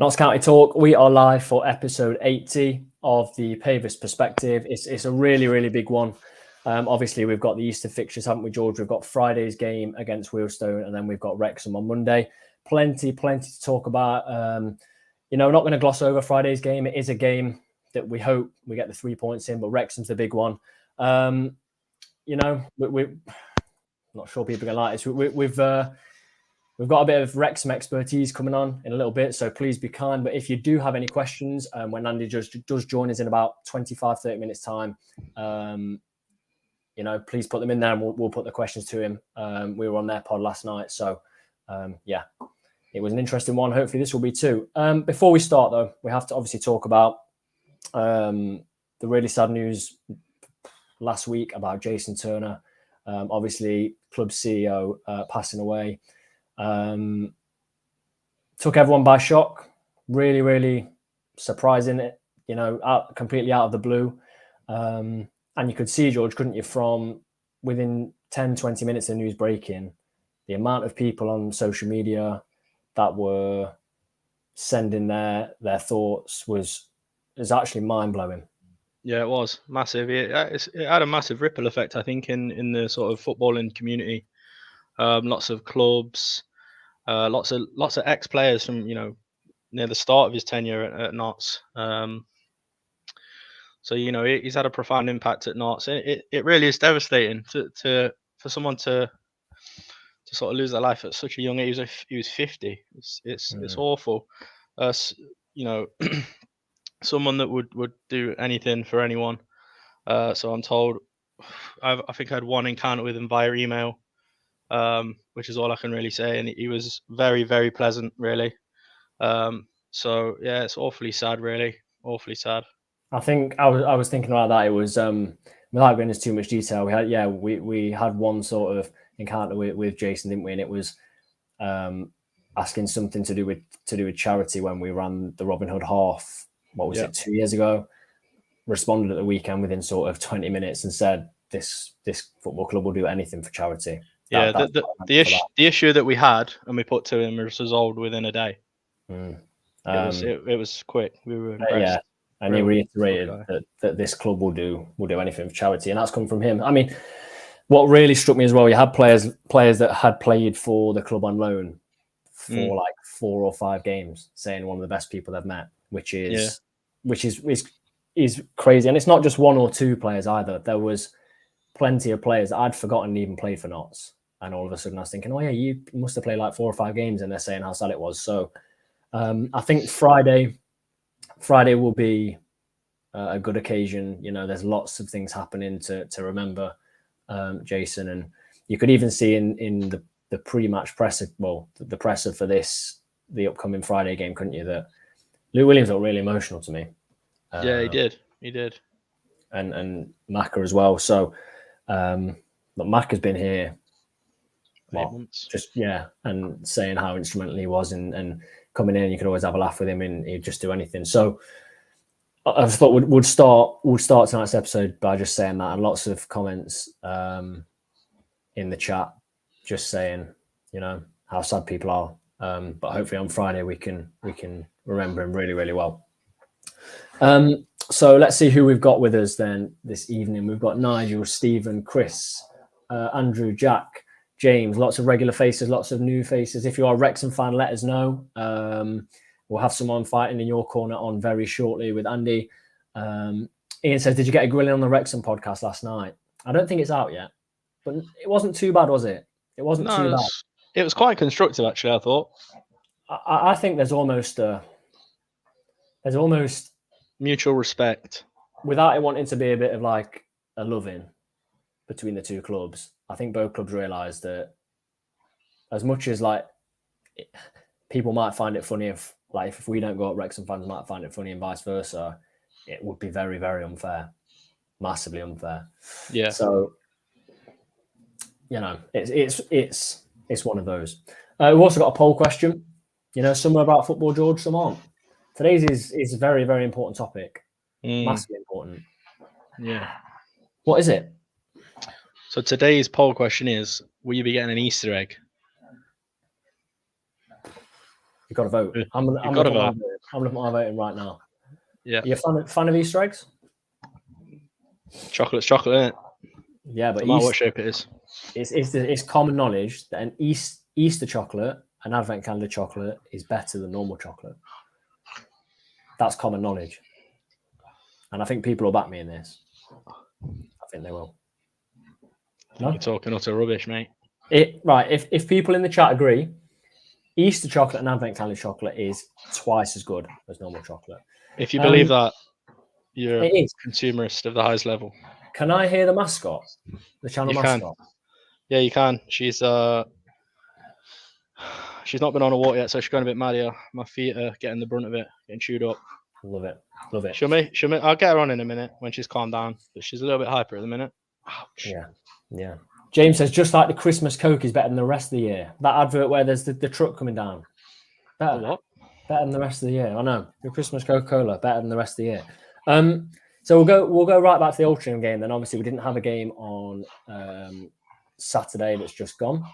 Notts County Talk, we are live for episode 80 of the Pavis Perspective. It's a really, really big one. Obviously, we've got the Easter fixtures, haven't we, George? We've got Friday's game against Wealdstone, and then we've got Wrexham on Monday. Plenty to talk about. Not going to gloss over Friday's game. It is a game that we hope we get the 3 points in, but Wrexham's the big one. We're not sure people are going to like this. We've got a bit of Wrexham expertise coming on in a little bit, so please be kind. But if you do have any questions, when Andy does join us in about 25, 30 minutes time, please put them in there and we'll put the questions to him. We were on their pod last night, so it was an interesting one. Hopefully this will be too. Before we start, though, we have to obviously talk about the really sad news last week about Jason Turner, obviously club CEO passing away. Took everyone by shock. Really, really surprising it, completely out of the blue. And you could see, George, couldn't you, from within 10, 20 minutes of news breaking, the amount of people on social media that were sending their thoughts was actually mind-blowing. Yeah, it was massive. It had a massive ripple effect, I think, in the sort of footballing community. Lots of clubs, lots of ex-players from near the start of his tenure at Notts. So he's had a profound impact at Notts. It really is devastating for someone to sort of lose their life at such a young age. He was 50. It's awful. Someone that would do anything for anyone. So I'm told. I think I had one encounter with him via email. Which is all I can really say, and he was very, very pleasant, really. So yeah, it's awfully sad, really, awfully sad. I think I was thinking about that. It was without going into too much detail. We had one sort of encounter with Jason, didn't we? And it was asking something to do with charity when we ran the Robin Hood half. What was it, 2 years ago? Responded at the weekend within sort of 20 minutes and said this football club will do anything for charity. The issue that we had and we put to him was resolved within a day. It was quick. We were impressed. And he reiterated that this club will do anything for charity, and that's come from him. I mean, what really struck me as well, you had players that had played for the club on loan for like 4 or 5 games, saying one of the best people they've met, which is crazy. And it's not just 1 or 2 players either. There was plenty of players that I'd forgotten even played for Notts. And all of a sudden I was thinking, oh yeah, you must have played like 4 or 5 games, and they're saying how sad it was. So I think Friday will be a good occasion. There's lots of things happening to remember Jason. And you could even see in the pre-match presser, the presser for the upcoming Friday game, couldn't you, that Lou Williams got really emotional to me. Yeah, he did. And Macca as well. So but Macca's been here and saying how instrumental he was and coming in, you could always have a laugh with him and he'd just do anything. So I thought we'd start tonight's episode by just saying that, and lots of comments in the chat just saying, how sad people are. But hopefully on Friday we can remember him really, really well. So let's see who we've got with us then this evening. We've got Nigel, Stephen, Chris, Andrew, Jack, James, lots of regular faces, lots of new faces. If you are a Wrexham fan, let us know. We'll have someone fighting in your corner on very shortly with Andy. Ian says, did you get a grilling on the Wrexham podcast last night? I don't think it's out yet, but it wasn't too bad, was it? It wasn't too bad. It was quite constructive, actually, I thought. I think there's almost mutual respect. Without it wanting to be a bit of like a loving between the two clubs, I think both clubs realised that as much as people might find it funny if we don't go up, Wrexham fans might find it funny and vice versa, it would be very, very unfair. Massively unfair. Yeah. So, it's one of those. We've also got a poll question. Some are about football, George, some aren't. Today's is a very, very important topic. Massively important. Yeah. What is it? So today's poll question is, will you be getting an Easter egg? You've got to vote. I'm going to put my vote in right now. Yeah. Are you a fan of Easter eggs? Chocolate's chocolate, isn't it? Yeah, but No matter what shape it is. It's common knowledge that an Easter chocolate, an Advent calendar chocolate, is better than normal chocolate. That's common knowledge. And I think people will back me in this. I think they will. You're talking utter rubbish, mate. Right. If people in the chat agree, Easter chocolate and Advent calendar chocolate is twice as good as normal chocolate. If you believe that, you're a consumerist of the highest level. Can I hear the mascot? The channel mascot? Yeah, you can. She's not been on a walk yet, so she's going a bit mad here. My feet are getting the brunt of it, getting chewed up. Love it. Love it. I'll get her on in a minute when she's calmed down, but she's a little bit hyper at the minute. Ouch. Yeah. James says, just like the Christmas Coke is better than the rest of the year. That advert where there's the truck coming down. Better. What? Better than the rest of the year. I know. The Christmas Coca-Cola, better than the rest of the year. So we'll go right back to the Oldham game. Then obviously we didn't have a game on Saturday that's just gone.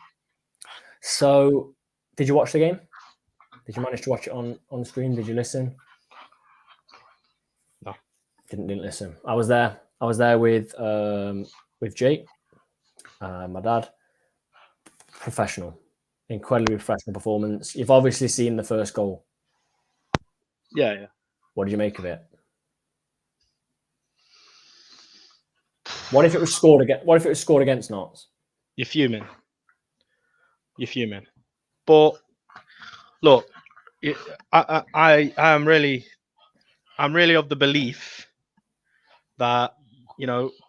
So did you watch the game? Did you manage to watch it on screen? Did you listen? No. Didn't listen. I was there. I was there with Jake, my dad. Professional. Incredibly professional performance. You've obviously seen the first goal. Yeah. What did you make of it? What if it was scored against Notts? You're fuming. But look, I'm really of the belief that,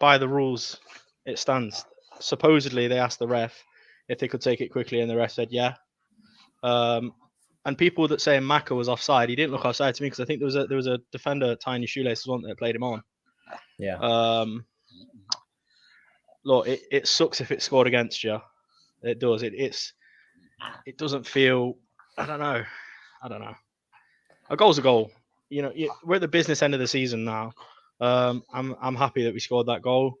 by the rules it stands. Supposedly they asked the ref if they could take it quickly, and the ref said yeah. And people that say Maka was offside, he didn't look offside to me, because I think there was a defender, Tiny Shoelaces, one that played him on. Yeah. Look, it sucks if it's scored against you. It does. It doesn't feel. I don't know. A goal's a goal. We're at the business end of the season now. I'm happy that we scored that goal.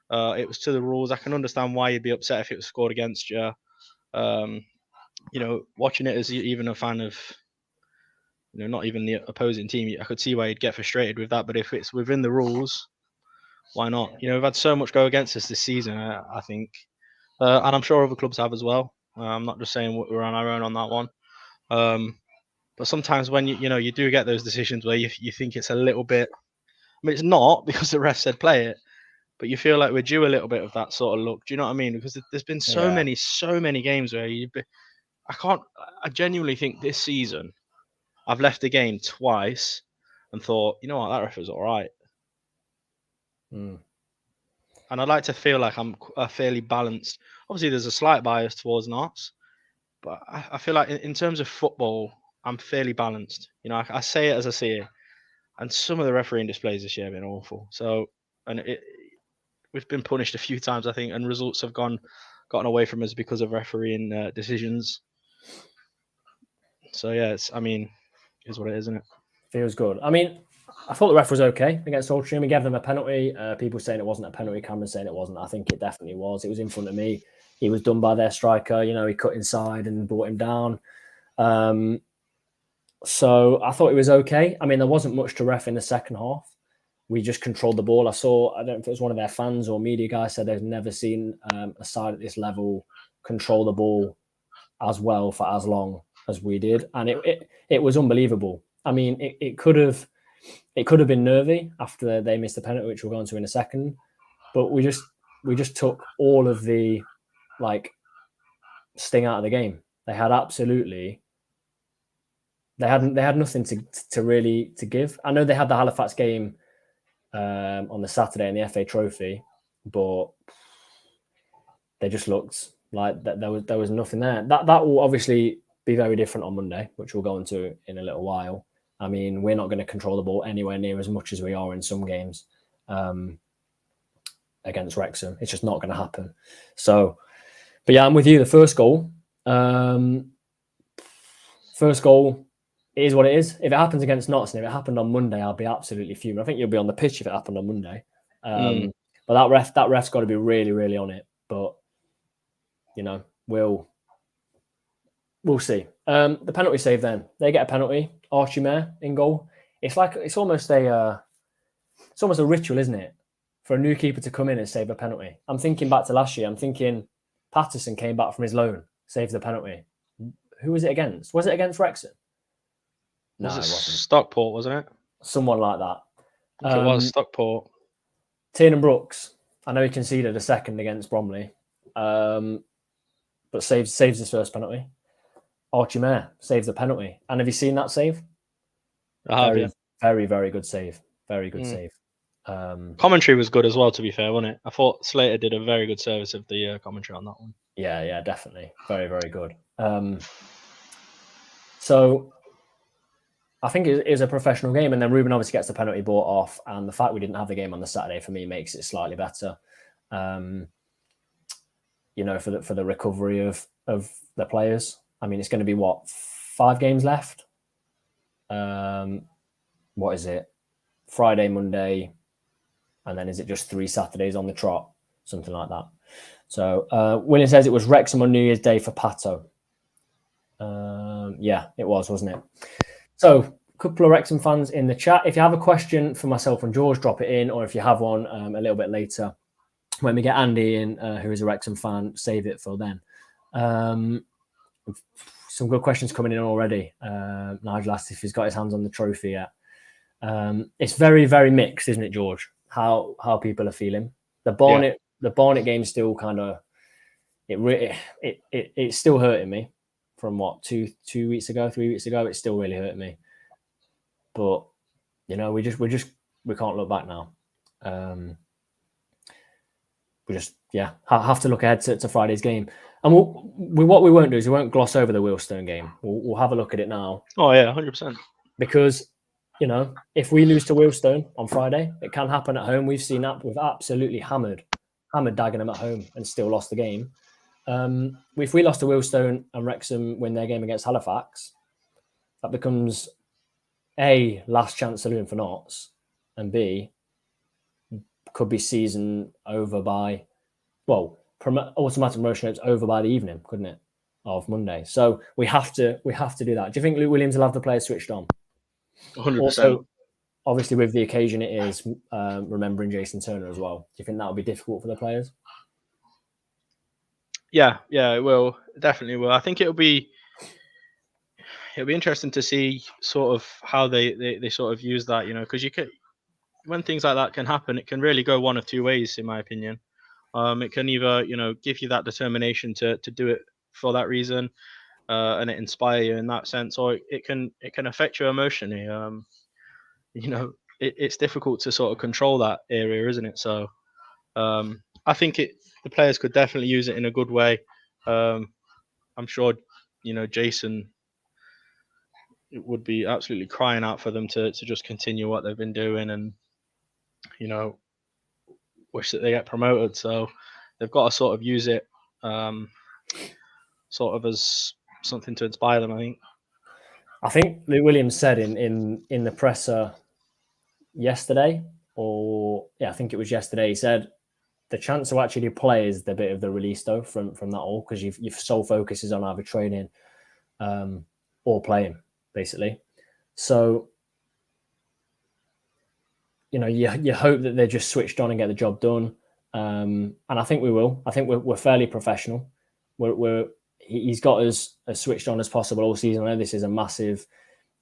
It was to the rules. I can understand why you'd be upset if it was scored against you. Watching it as even a fan of, not even the opposing team, I could see why you'd get frustrated with that. But if it's within the rules, why not? We've had so much go against us this season, I think. And I'm sure other clubs have as well. I'm not just saying we're on our own on that one. But sometimes when you do get those decisions where you think it's a little bit, I mean, it's not, because the ref said play it, but you feel like we're due a little bit of that sort of look. Do you know what I mean? Because there's been so many games where I genuinely think this season I've left the game twice and thought, you know what, that ref was all right. And I'd like to feel like I'm fairly balanced. Obviously, there's a slight bias towards Notts, but I feel like in terms of football, I'm fairly balanced. I say it as I see it. And some of the refereeing displays this year have been awful. So, and we've been punished a few times, I think, and results have gotten away from us because of refereeing decisions. So yeah, it's what it is, isn't it? Feels good. I mean, I thought the ref was okay against Oldham. He gave them a penalty. People saying it wasn't a penalty. Cameron saying it wasn't. I think it definitely was. It was in front of me. He was done by their striker. He cut inside and brought him down. So I thought it was okay. I mean, there wasn't much to ref in the second half. We just controlled the ball. I don't know if it was one of their fans or media guys said they've never seen a side at this level control the ball as well for as long as we did. And it was unbelievable. I mean, it could have been nervy after they missed the penalty, which we'll go into in a second. But we just took all of the sting out of the game. They had nothing to really give. I know they had the Halifax game on the Saturday in the FA Trophy, but they just looked like that there was nothing there. That will obviously be very different on Monday, which we'll go into in a little while. I mean, we're not going to control the ball anywhere near as much as we are in some games against Wrexham. It's just not going to happen. So, but yeah, I'm with you. The first goal it is what it is. If it happens against Notts and if it happened on Monday, I'll be absolutely fuming. I think you'll be on the pitch if it happened on Monday. But that ref's got to be really, really on it. But we'll see. The penalty save. Then they get a penalty. Archie Mair in goal. It's almost a ritual, isn't it, for a new keeper to come in and save a penalty? I'm thinking back to last year. I'm thinking Patterson came back from his loan, saved the penalty. Who was it against? Was it against Wrexham? No, Was it it wasn't. Stockport, wasn't it? Someone like that. I think it was Stockport. Tiernan Brooks. I know he conceded a second against Bromley, but saves his first penalty. Archie Mair saves the penalty. And have you seen that save? I have, yeah. Very, very good save. Very good save. Commentary was good as well, to be fair, wasn't it? I thought Slater did a very good service of the commentary on that one. Yeah, definitely. Very, very good. So I think it is a professional game, and then Reuben obviously gets the penalty brought off, and the fact we didn't have the game on the Saturday for me makes it slightly better. For the recovery of the players. I mean, it's going to be 5 games left. What is it? Friday, Monday, and then is it just 3 Saturdays on the trot? Something like that. So William says it was Wrexham on New Year's Day for Pato. Yeah, it was, wasn't it? So a couple of Wrexham fans in the chat. If you have a question for myself and George, drop it in, or if you have one a little bit later, when we get Andy in, who is a Wrexham fan, save it for then. Some good questions coming in already. Nigel asked if he's got his hands on the trophy yet. It's very, very mixed, isn't it, George? How people are feeling. The Barnet game still kind of it's still hurting me from 3 weeks ago. It's still really hurting me. But we can't look back now. We just have to look ahead to Friday's game. And what we won't do is we won't gloss over the Wealdstone game. We'll have a look at it now. Oh yeah, 100%. Because if we lose to Wealdstone on Friday, it can happen at home. We've seen that. We've absolutely hammered Dagenham at home and still lost the game. If we lost to Wealdstone and Wrexham win their game against Halifax, that becomes A, last chance saloon for Notts, and B, could be season over by, automatic promotion it's over by the evening, couldn't it, of Monday? So we have to do that. Do you think Luke Williams will have the players switched on? 100%. Also, obviously, with the occasion, it is remembering Jason Turner as well. Do you think that will be difficult for the players? Yeah, it will. Definitely will. I think it'll be interesting to see sort of how they sort of use that, because when things like that can happen, it can really go one of two ways, in my opinion. It can either, give you that determination to do it for that reason, and it inspire you in that sense, or it can affect you emotionally. It's difficult to sort of control that area, isn't it? So I think the players could definitely use it in a good way. I'm sure, Jason, it would be absolutely crying out for them to just continue what they've been doing and, wish that they get promoted. So they've got to sort of use it sort of as something to inspire them, I think. I think Luke Williams said in the presser yesterday, I think it was yesterday, he said the chance to actually play is the bit of the release though from that all, because your sole focus is on either training or playing, basically. So you hope that they're just switched on and get the job done, and I think we will. I think we're fairly professional. He's got us as switched on as possible all season. I know this is a massive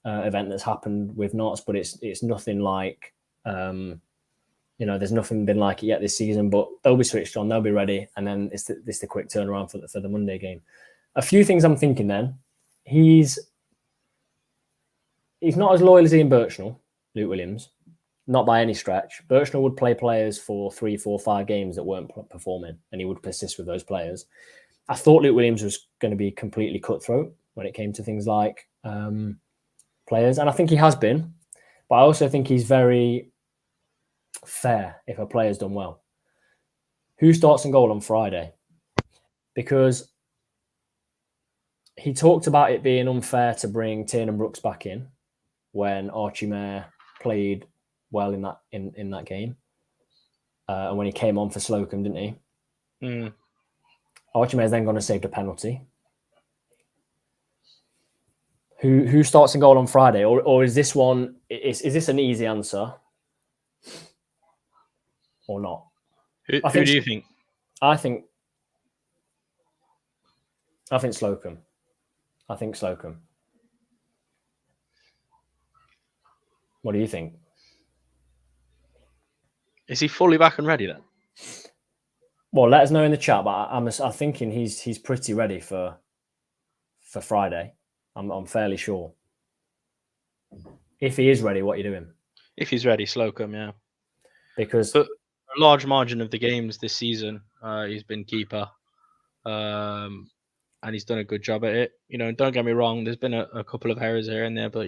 event that's happened with Notts, but it's nothing like there's nothing been like it yet this season. But they'll be switched on, they'll be ready, and then it's the quick turnaround for the Monday game. A few things I'm thinking then. He's not as loyal as Ian Birchnell, Luke Williams, not by any stretch. Birchnell would play players for 3, 4, 5 games that weren't performing, and he would persist with those players. I thought Luke Williams was going to be completely cutthroat when it came to things like players, and I think he has been, but I also think he's very fair if a player's done well. Who starts in goal on Friday? Because he talked about it being unfair to bring Tiernan Brooks back in when Archie Mair played well in that game, and when he came on for Slocum, didn't he? Archie Mair's then going to save the penalty. Who starts in goal on Friday, or is this one? Is this an easy answer, or not? Who do you think? I think Slocum. I think Slocum. What do you think? Is he fully back and ready then? Well, let us know in the chat. But I'm thinking he's pretty ready for Friday. I'm fairly sure. If he is ready, what are you doing? If he's ready, Slocum, yeah. Because but a large margin of the games this season, he's been keeper, and he's done a good job at it. Don't get me wrong. There's been a couple of errors here and there, but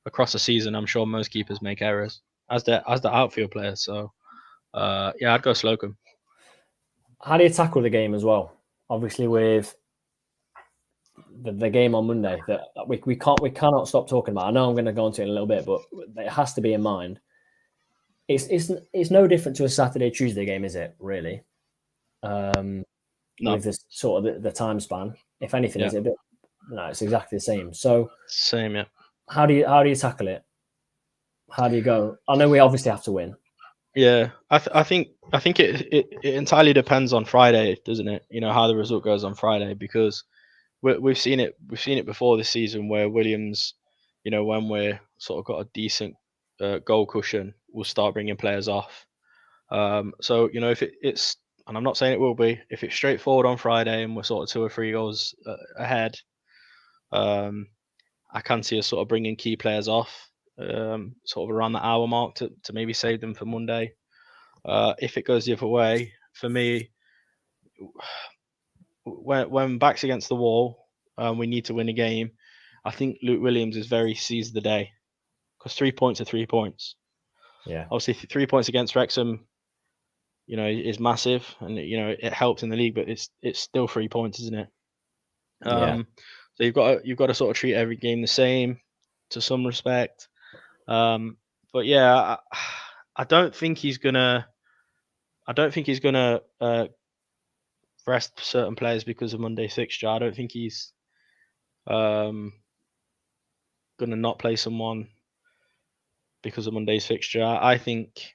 across the season, I'm sure most keepers make errors as the outfield player. So, yeah, I'd go Slocum. How do you tackle the game as well? Obviously, with the game on Monday that we cannot stop talking about. I know I'm going to go into it in a little bit, but it has to be in mind. It's no different to a Saturday Tuesday game, is it? Really? No. With this sort of the time span. If anything, is it a bit? No, it's exactly the same. So same, yeah. How do you tackle it? How do you go? I know we obviously have to win. Yeah, I think it entirely depends on Friday, doesn't it? How the result goes on Friday, because we've seen it before this season where Williams, when we're sort of got a decent goal cushion, we'll start bringing players off. So if it's, and I'm not saying it will be, if it's straightforward on Friday and we're sort of 2 or 3 goals ahead, I can see us sort of bringing key players off, sort of around the hour mark to maybe save them for Monday. If it goes the other way, for me, when back's against the wall, we need to win a game. I think Luke Williams is very seize the day, because 3 points are 3 points. Yeah. Obviously, 3 points against Wrexham, is massive, and it helps in the league, but it's still 3 points, isn't it? Yeah. So you've got to sort of treat every game the same, to some respect. But yeah, I don't think he's gonna rest certain players because of Monday's fixture. I don't think he's gonna not play someone because of Monday's fixture. I think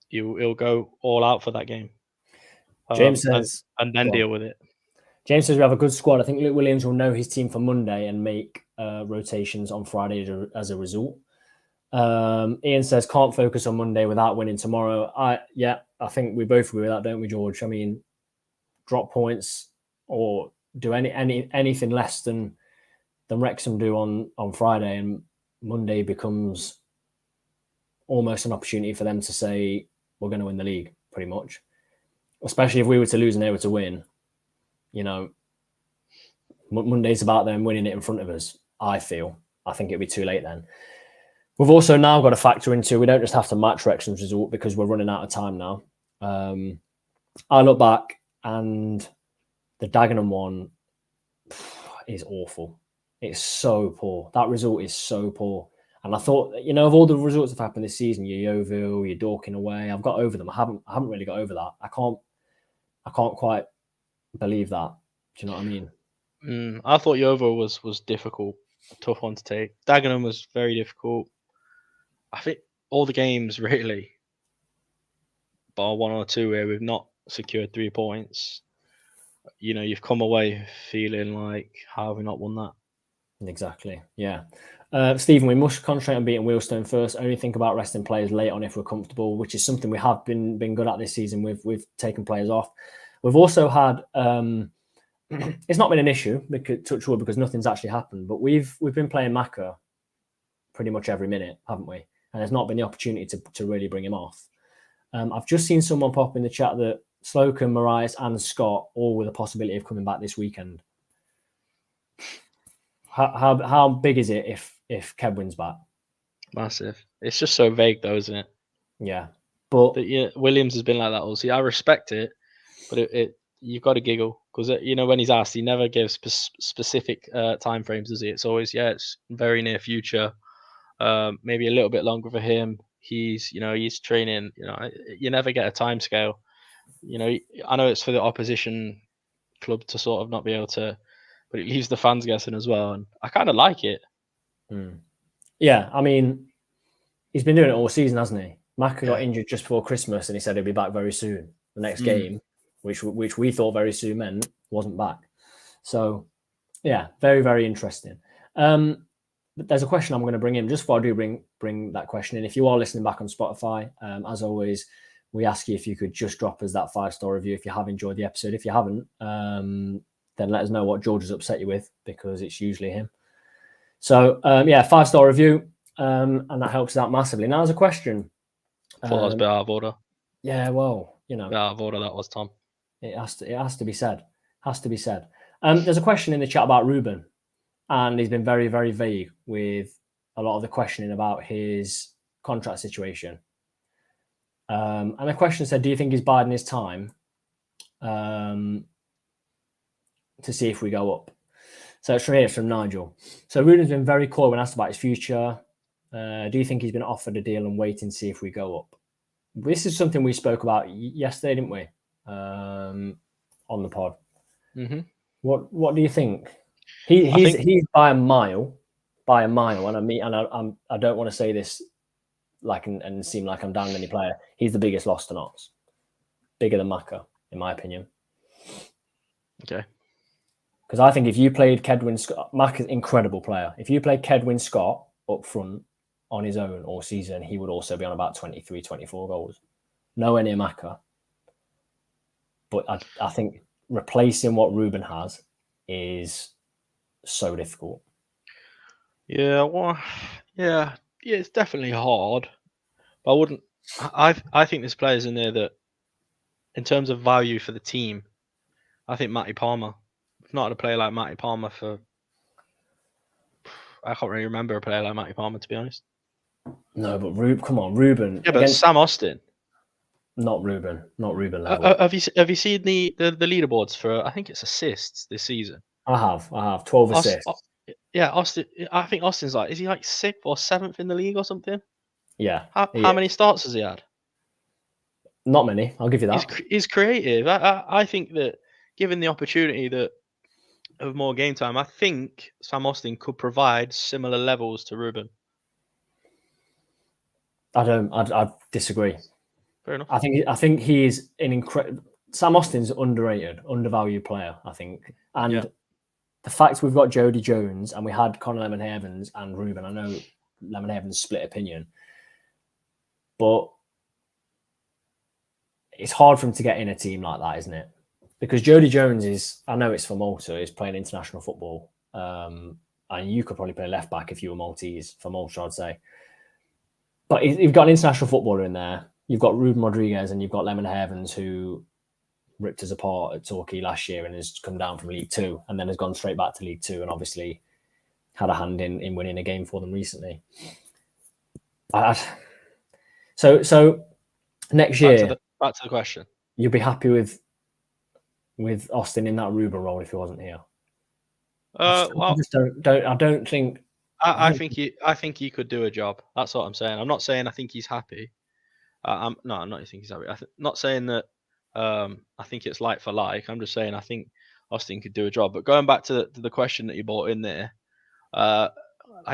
he'll go all out for that game. James says, and then deal with it. James says we have a good squad. I think Luke Williams will know his team for Monday and make rotations on Friday as a result. Ian says can't focus on Monday without winning tomorrow. I think we both agree with that, don't we, George? I mean, drop points or do anything less than Wrexham do on Friday, and Monday becomes almost an opportunity for them to say we're going to win the league, pretty much. Especially if we were to lose and they were to win, Monday's about them winning it in front of us. I think it'd be too late then. We've also now got to factor into, we don't just have to match Wrexham's result because we're running out of time now. I look back and the Dagenham one is awful. It's so poor. That result is so poor. And I thought, of all the results that have happened this season, your Yeovil, your Dorking away, I've got over them. I haven't really got over that. I can't quite believe that. Do you know what I mean? I thought Yeovil was difficult, a tough one to take. Dagenham was very difficult. I think all the games really, bar 1 or 2 where we've not secured 3 points, you've come away feeling like, how have we not won that? Exactly. Yeah. Stephen, we must concentrate on beating Wealdstone first. Only think about resting players late on if we're comfortable, which is something we have been good at this season. We've taken players off. We've also had it's not been an issue, because touch wood, because nothing's actually happened. But we've been playing Maka pretty much every minute, haven't we? And there's not been the opportunity to really bring him off. I've just seen someone pop in the chat that Slocum, Marias, and Scott all with a possibility of coming back this weekend. How big is it if Kedwin's back? Massive. It's just so vague, though, isn't it? Yeah, but Williams has been like that all season. I respect it, but it you've got to giggle, because when he's asked, he never gives specific time frames, does he? It's always it's very near future, maybe a little bit longer for him. He's training. You never get a time scale. I know it's for the opposition club to sort of not be able to, but it leaves the fans guessing as well, and I kind of like it. Yeah, I mean, he's been doing it all season, hasn't he? Maka got injured just before Christmas, and he said he'll be back very soon. The next game, which we thought very soon meant wasn't back. So, yeah, very, very interesting. But there's a question I'm going to bring in. Just before I do bring that question in, if you are listening back on Spotify, as always, we ask you if you could just drop us that 5-star review if you have enjoyed the episode. If you haven't, then let us know what George has upset you with, because it's usually him. So, 5-star review, and that helps us out massively. Now, there's a question. I thought that was a bit out of order. Yeah, well, out of order that was, Tom. It has to be said. Has to be said. There's a question in the chat about Reuben, and he's been very, very vague with a lot of the questioning about his contract situation. And the question said, do you think he's biding his time to see if we go up? So it's from Nigel. So Reuben's been very coy when asked about his future. Do you think he's been offered a deal and waiting to see if we go up? This is something we spoke about yesterday, didn't we? On the pod. Mm-hmm. What do you think? He's by a mile, and I don't want to say this and seem like I'm down on any player. He's the biggest loss to Notts, bigger than Maka, in my opinion. Okay. Because I think if you played Kedwin Scott, Maka's an incredible player. If you played Kedwin Scott up front on his own all season, he would also be on about 23, 24 goals. Nowhere near Maka. But I think replacing what Reuben has is so difficult. Yeah, well, yeah, it's definitely hard. But I wouldn't. I think there's players in there that, in terms of value for the team, I think Matty Palmer. I've not had a player like Matty Palmer for. I can't really remember a player like Matty Palmer, to be honest. No, but Reuben. Yeah, but Sam Austin. Not Reuben level. Have you seen the leaderboards for? I think it's assists this season. I have 12 assists. Austin. I think Austin's is he like 6th or 7th in the league or something? Yeah. How many starts has he had? Not many. I'll give you that. He's creative. I think that, given the opportunity of more game time, I think Sam Austin could provide similar levels to Reuben. I disagree. Fair enough. I think he is an incredible. Sam Austin's underrated, undervalued player, I think. And the fact we've got Jody Jones and we had Conor Lemon-Havens and Reuben, I know Lemon-Havens split opinion, but it's hard for him to get in a team like that, isn't it? Because Jody Jones is, I know it's for Malta, he's playing international football. And you could probably play left back if you were Maltese, for Malta, I'd say. But you've got an international footballer in there. You've got Reuben Rodrigues and you've got Lemon-Havens, who ripped us apart at Torquay last year and has come down from League Two and then has gone straight back to League Two and obviously had a hand in winning a game for them recently. So next year, back to the question. You'll be happy with Austin in that Reuben role if he wasn't here. I don't think. I think he could do a job. That's what I'm saying. I'm not saying I think he's happy. I'm not saying he's happy. Not saying that. I think it's like for like. I'm just saying I think Austin could do a job. But going back to the question that you brought in there,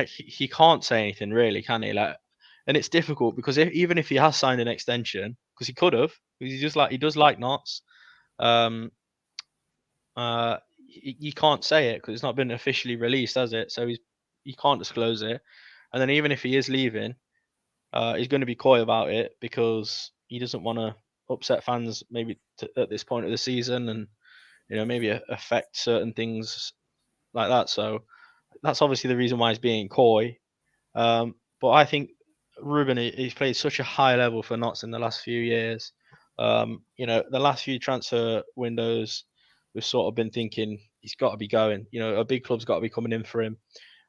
he can't say anything really, can he? And it's difficult because even if he has signed an extension, because he could have, because he does like Notts. You can't say it because it's not been officially released, has it? So he can't disclose it. And then even if he is leaving, he's going to be coy about it because he doesn't want to upset fans maybe at this point of the season and maybe affect certain things like that. So that's obviously the reason why he's being coy. But I think Reuben, he's played such a high level for Notts in the last few years. The last few transfer windows, we've sort of been thinking he's got to be going. A big club's got to be coming in for him.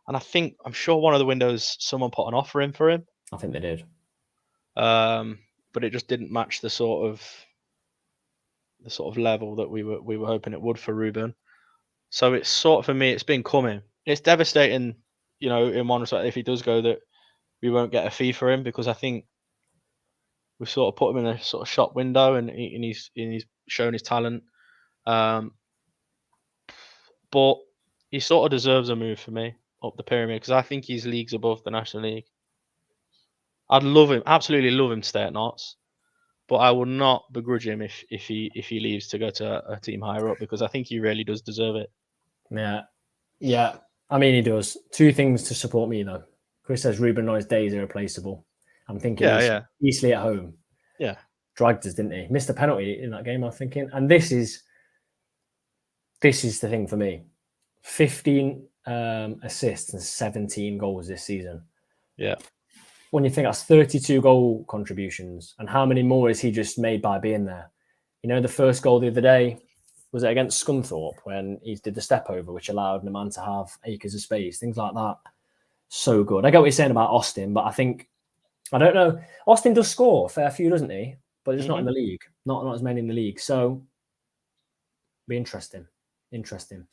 And I'm sure one of the windows someone put an offer in for him. I think they did. But it just didn't match the sort of level that we were hoping it would for Reuben. So it's sort of, for me, it's been coming. It's devastating, in one respect, if he does go, that we won't get a fee for him, because I think we've sort of put him in a sort of shop window and he's shown his talent. But he sort of deserves a move for me. up the pyramid because I think he's leagues above the National League. I'd love him, absolutely love him to stay at Notts, but I would not begrudge him if he leaves to go to a team higher up because I think he really does deserve it. Yeah. I mean, he does. Two things to support me though. Chris says Reuben Rodrigues' days are irreplaceable. I'm thinking Eastleigh at home. Yeah. Dragged us, didn't he? Missed a penalty in that game, I'm thinking. And this is the thing for me. 15 assists and 17 goals this season. Yeah. When you think that's 32 goal contributions, and how many more is he just made by being there? You know, the first goal the other day, was it against Scunthorpe when he did the step over, which allowed the man to have acres of space, things like that. So good. I get what you're saying about Austin, but I don't know. Austin does score a fair few, doesn't he? But it's not in the league. Not as many in the league. So, be interesting. The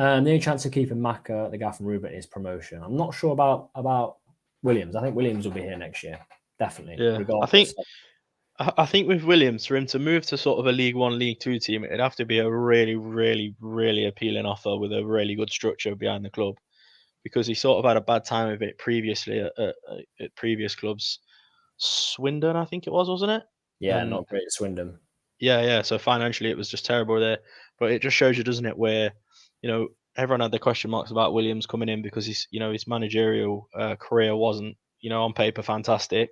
only chance of keeping Macca, the Gaff, and Reuben is promotion. I'm not sure about Williams. I think Williams will be here next year. Definitely. Yeah. I think with Williams, for him to move to sort of a League One, League Two team, it'd have to be a really, really, really appealing offer with a really good structure behind the club, because he sort of had a bad time of it previously at previous clubs. Swindon, I think it was, wasn't it? Yeah, not great at Swindon. Yeah. So financially, it was just terrible there. But it just shows you, doesn't it, where everyone had their question marks about Williams coming in because his managerial career wasn't on paper fantastic.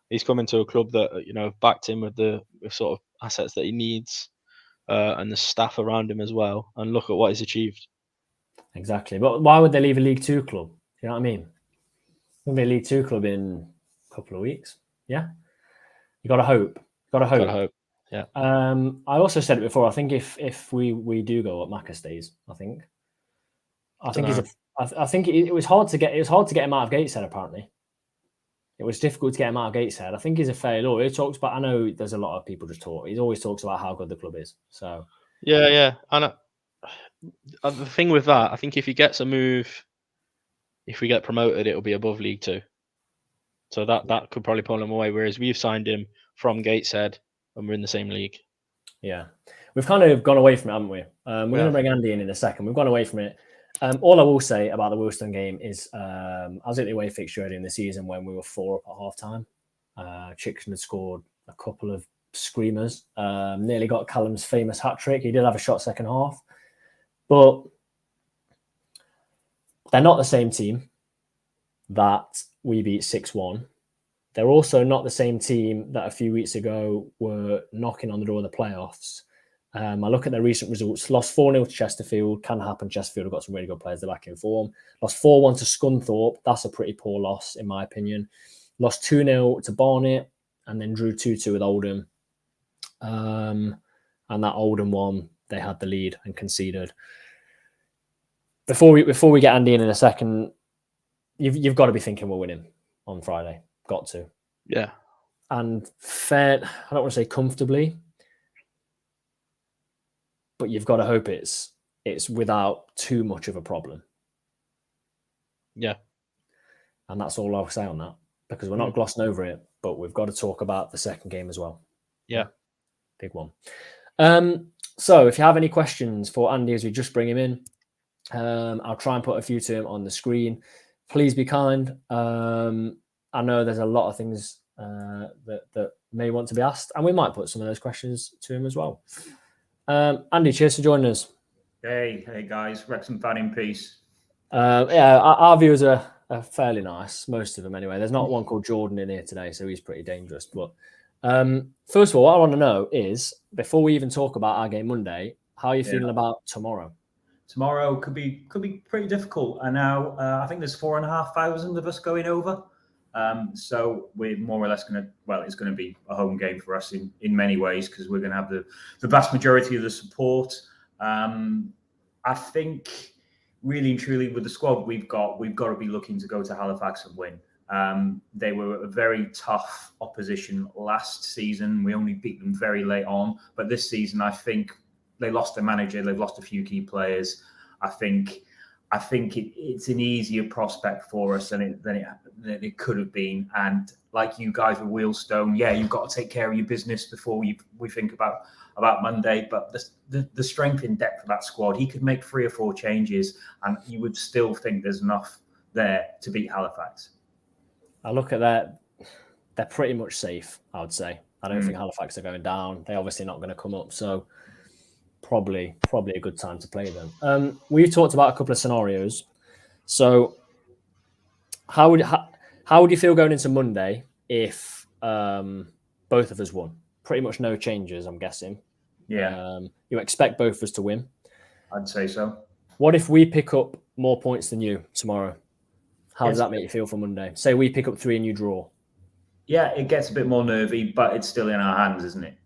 He's coming to a club that backed him with the sort of assets that he needs and the staff around him as well. And look at what he's achieved. Exactly. But why would they leave a League Two club? You know what I mean? There'll be a League Two club in a couple of weeks. Yeah. You got to hope. Yeah. I also said it before. I think if we do go up, Macca stays. I think it was hard to get him out of Gateshead. Apparently, it was difficult to get him out of Gateshead. I think he's a fair law. He talks about. I know there's a lot of people just talk. He always talks about how good the club is. So yeah. And the thing with that, I think if he gets a move, if we get promoted, it'll be above League Two. So that could probably pull him away. Whereas we've signed him from Gateshead and we're in the same league. Yeah, we've kind of gone away from it, haven't we? We're going to bring Andy in a second. We've gone away from it. All I will say about the Wealdstone game is I was at the away fixture earlier in the season when we were 4 up at half time. Chickson had scored a couple of screamers, nearly got Callum's famous hat trick. He did have a shot second half, but they're not the same team that we beat 6-1. They're also not the same team that a few weeks ago were knocking on the door of the playoffs. I look at their recent results. Lost 4-0 to Chesterfield. Can happen. Chesterfield have got some really good players. They're back in form. Lost 4-1 to Scunthorpe. That's a pretty poor loss, in my opinion. Lost 2-0 to Barnet and then drew 2-2 with Oldham. And that Oldham one, they had the lead and conceded. Before we get Andy in a second, you've got to be thinking we're winning on Friday. Got to. Yeah. And fair, I don't want to say comfortably, but you've got to hope it's without too much of a problem. Yeah. And that's all I'll say on that, because we're not glossing over it, but we've got to talk about the second game as well. Yeah. Big one. So if you have any questions for Andy as we just bring him in, I'll try and put a few to him on the screen. Please be kind. I know there's a lot of things that may want to be asked, and we might put some of those questions to him as well. Andy, cheers for joining us. Hey guys, Wrexham fan in peace. Our viewers are fairly nice, most of them anyway. There's not one called Jordan in here today, so he's pretty dangerous. But first of all, what I want to know is, before we even talk about our game Monday, how are you feeling about tomorrow? Tomorrow could be pretty difficult. And now I think there's 4,500 of us going over. So we're more or less it's going to be a home game for us in many ways, because we're going to have the vast majority of the support. I think really and truly with the squad we've got to be looking to go to Halifax and win. They were a very tough opposition last season. We only beat them very late on, but this season I think they lost their manager. They've lost a few key players. I think I think it's an easier prospect for us than it could have been. And like you guys with Wealdstone, yeah, you've got to take care of your business before we think about Monday. But the strength in depth of that squad, he could make 3 or 4 changes, and you would still think there's enough there to beat Halifax. I look at that; they're pretty much safe, I would say. I don't think Halifax are going down. They're obviously not going to come up, so probably a good time to play them. We talked about a couple of scenarios. So how would you feel going into Monday if both of us won? Pretty much no changes, I'm guessing. Yeah. You expect both of us to win? I'd say so. What if we pick up more points than you tomorrow? How does that make you feel for Monday? Say we pick up 3 and you draw. Yeah, it gets a bit more nervy, but it's still in our hands, isn't it?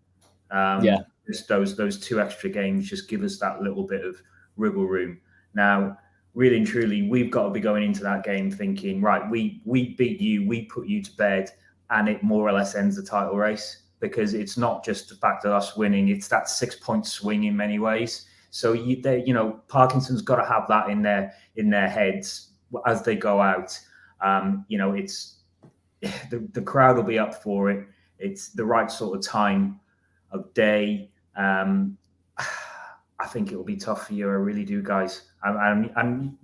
Yeah. Just those 2 extra games just give us that little bit of wriggle room. Now, really and truly, we've got to be going into that game thinking, right, we beat you, we put you to bed, and it more or less ends the title race, because it's not just the fact of us winning, it's that 6-point swing in many ways. So Parkinson's got to have that in their heads as they go out. It's the crowd will be up for it. It's the right sort of time of day. I think it will be tough for you. I really do, guys. And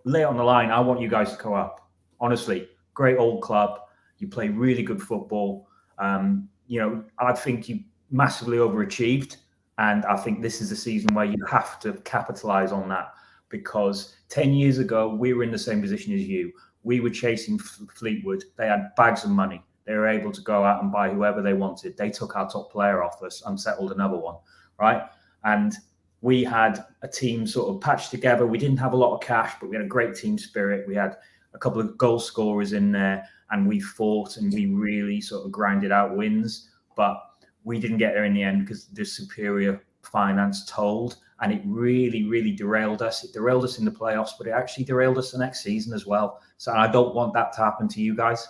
lay it on the line. I want you guys to go up. Honestly, great old club. You play really good football. I think you massively overachieved. And I think this is a season where you have to capitalize on that, because 10 years ago, we were in the same position as you. We were chasing Fleetwood. They had bags of money. They were able to go out and buy whoever they wanted. They took our top player off us and settled another one, right? And we had a team sort of patched together. We didn't have a lot of cash, but we had a great team spirit. We had a couple of goal scorers in there, and we fought and we really sort of grinded out wins. But we didn't get there in the end because the superior finance told, and it really, really derailed us. It derailed us in the playoffs, but it actually derailed us the next season as well. So I don't want that to happen to you guys.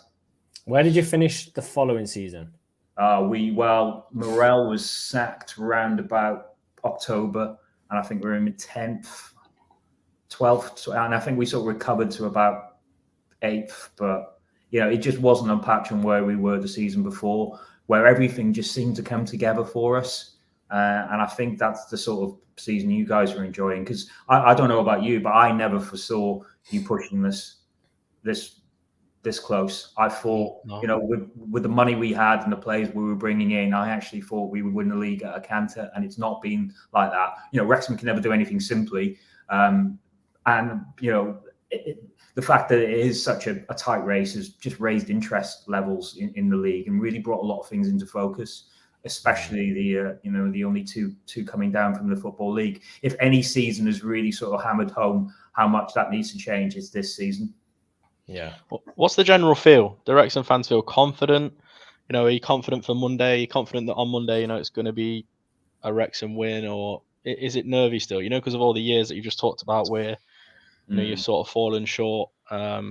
Where did you finish the following season? Morel was sacked around about October, and I think we were in 10th, 12th, and I think we sort of recovered to about 8th. But it just wasn't a patch on where we were the season before, where everything just seemed to come together for us. And I think that's the sort of season you guys are enjoying, because I don't know about you, but I never foresaw you pushing this close. I thought, with the money we had and the players we were bringing in, I actually thought we would win the league at a canter, and it's not been like that. Wrexham can never do anything simply. The fact that it is such a tight race has just raised interest levels in the league and really brought a lot of things into focus, especially the only two coming down from the Football League. If any season has really sort of hammered home how much that needs to change, it's this season. Yeah. What's the general feel? Do Wrexham fans feel confident? Are you confident for Monday? Are you confident that on Monday, it's going to be a Wrexham win, or is it nervy still? Because of all the years that you've just talked about where you've sort of fallen short. Are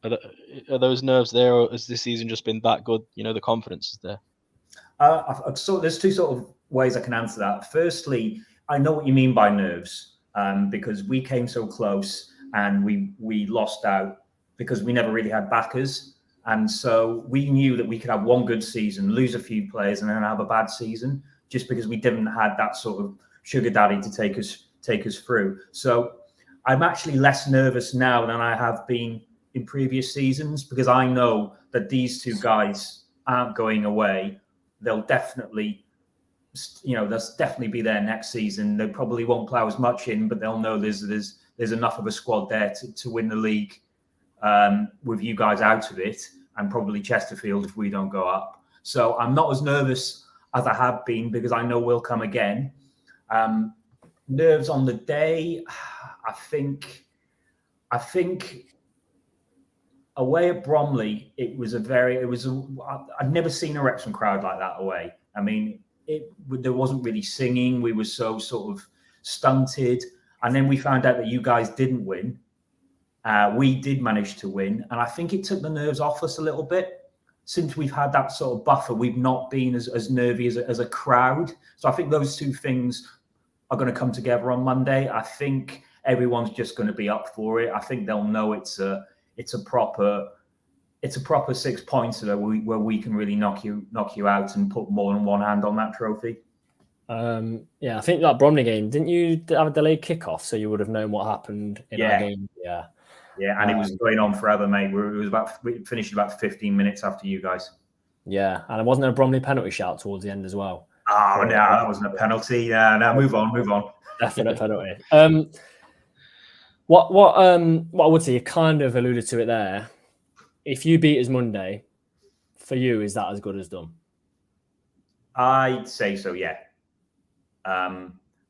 those nerves there, or has this season just been that good? The confidence is there. There's 2 sort of ways I can answer that. Firstly, I know what you mean by nerves, because we came so close and we lost out because we never really had backers. And so we knew that we could have one good season, lose a few players, and then have a bad season, just because we didn't have that sort of sugar daddy to take us through. So I'm actually less nervous now than I have been in previous seasons, because I know that these 2 guys aren't going away. They'll definitely, they'll definitely be there next season. They probably won't plough as much in, but they'll know there's enough of a squad there to win the league with you guys out of it, and probably Chesterfield if we don't go up. So I'm not as nervous as I have been, because I know we'll come again. Nerves on the day, I think away at Bromley, I'd never seen a Wrexham crowd like that away. I mean, there wasn't really singing. We were so sort of stunted. And then we found out that you guys didn't win. We did manage to win. And I think it took the nerves off us a little bit. Since we've had that sort of buffer, we've not been as nervy as a crowd. So I think those 2 things are going to come together on Monday. I think everyone's just going to be up for it. I think they'll know it's a proper 6 points where we can really knock you out and put more than one hand on that trophy. Yeah, I think that Bromley game, didn't you have a delayed kickoff, so you would have known what happened in our game? Yeah, and it was going on forever, mate. We finished about 15 minutes after you guys. Yeah, and it wasn't a Bromley penalty shout towards the end as well. Oh no, that wasn't a penalty. Yeah, no, move on. Definite penalty. What I would say, you kind of alluded to it there. If you beat us Monday, for you, is that as good as done? I'd say so, yeah.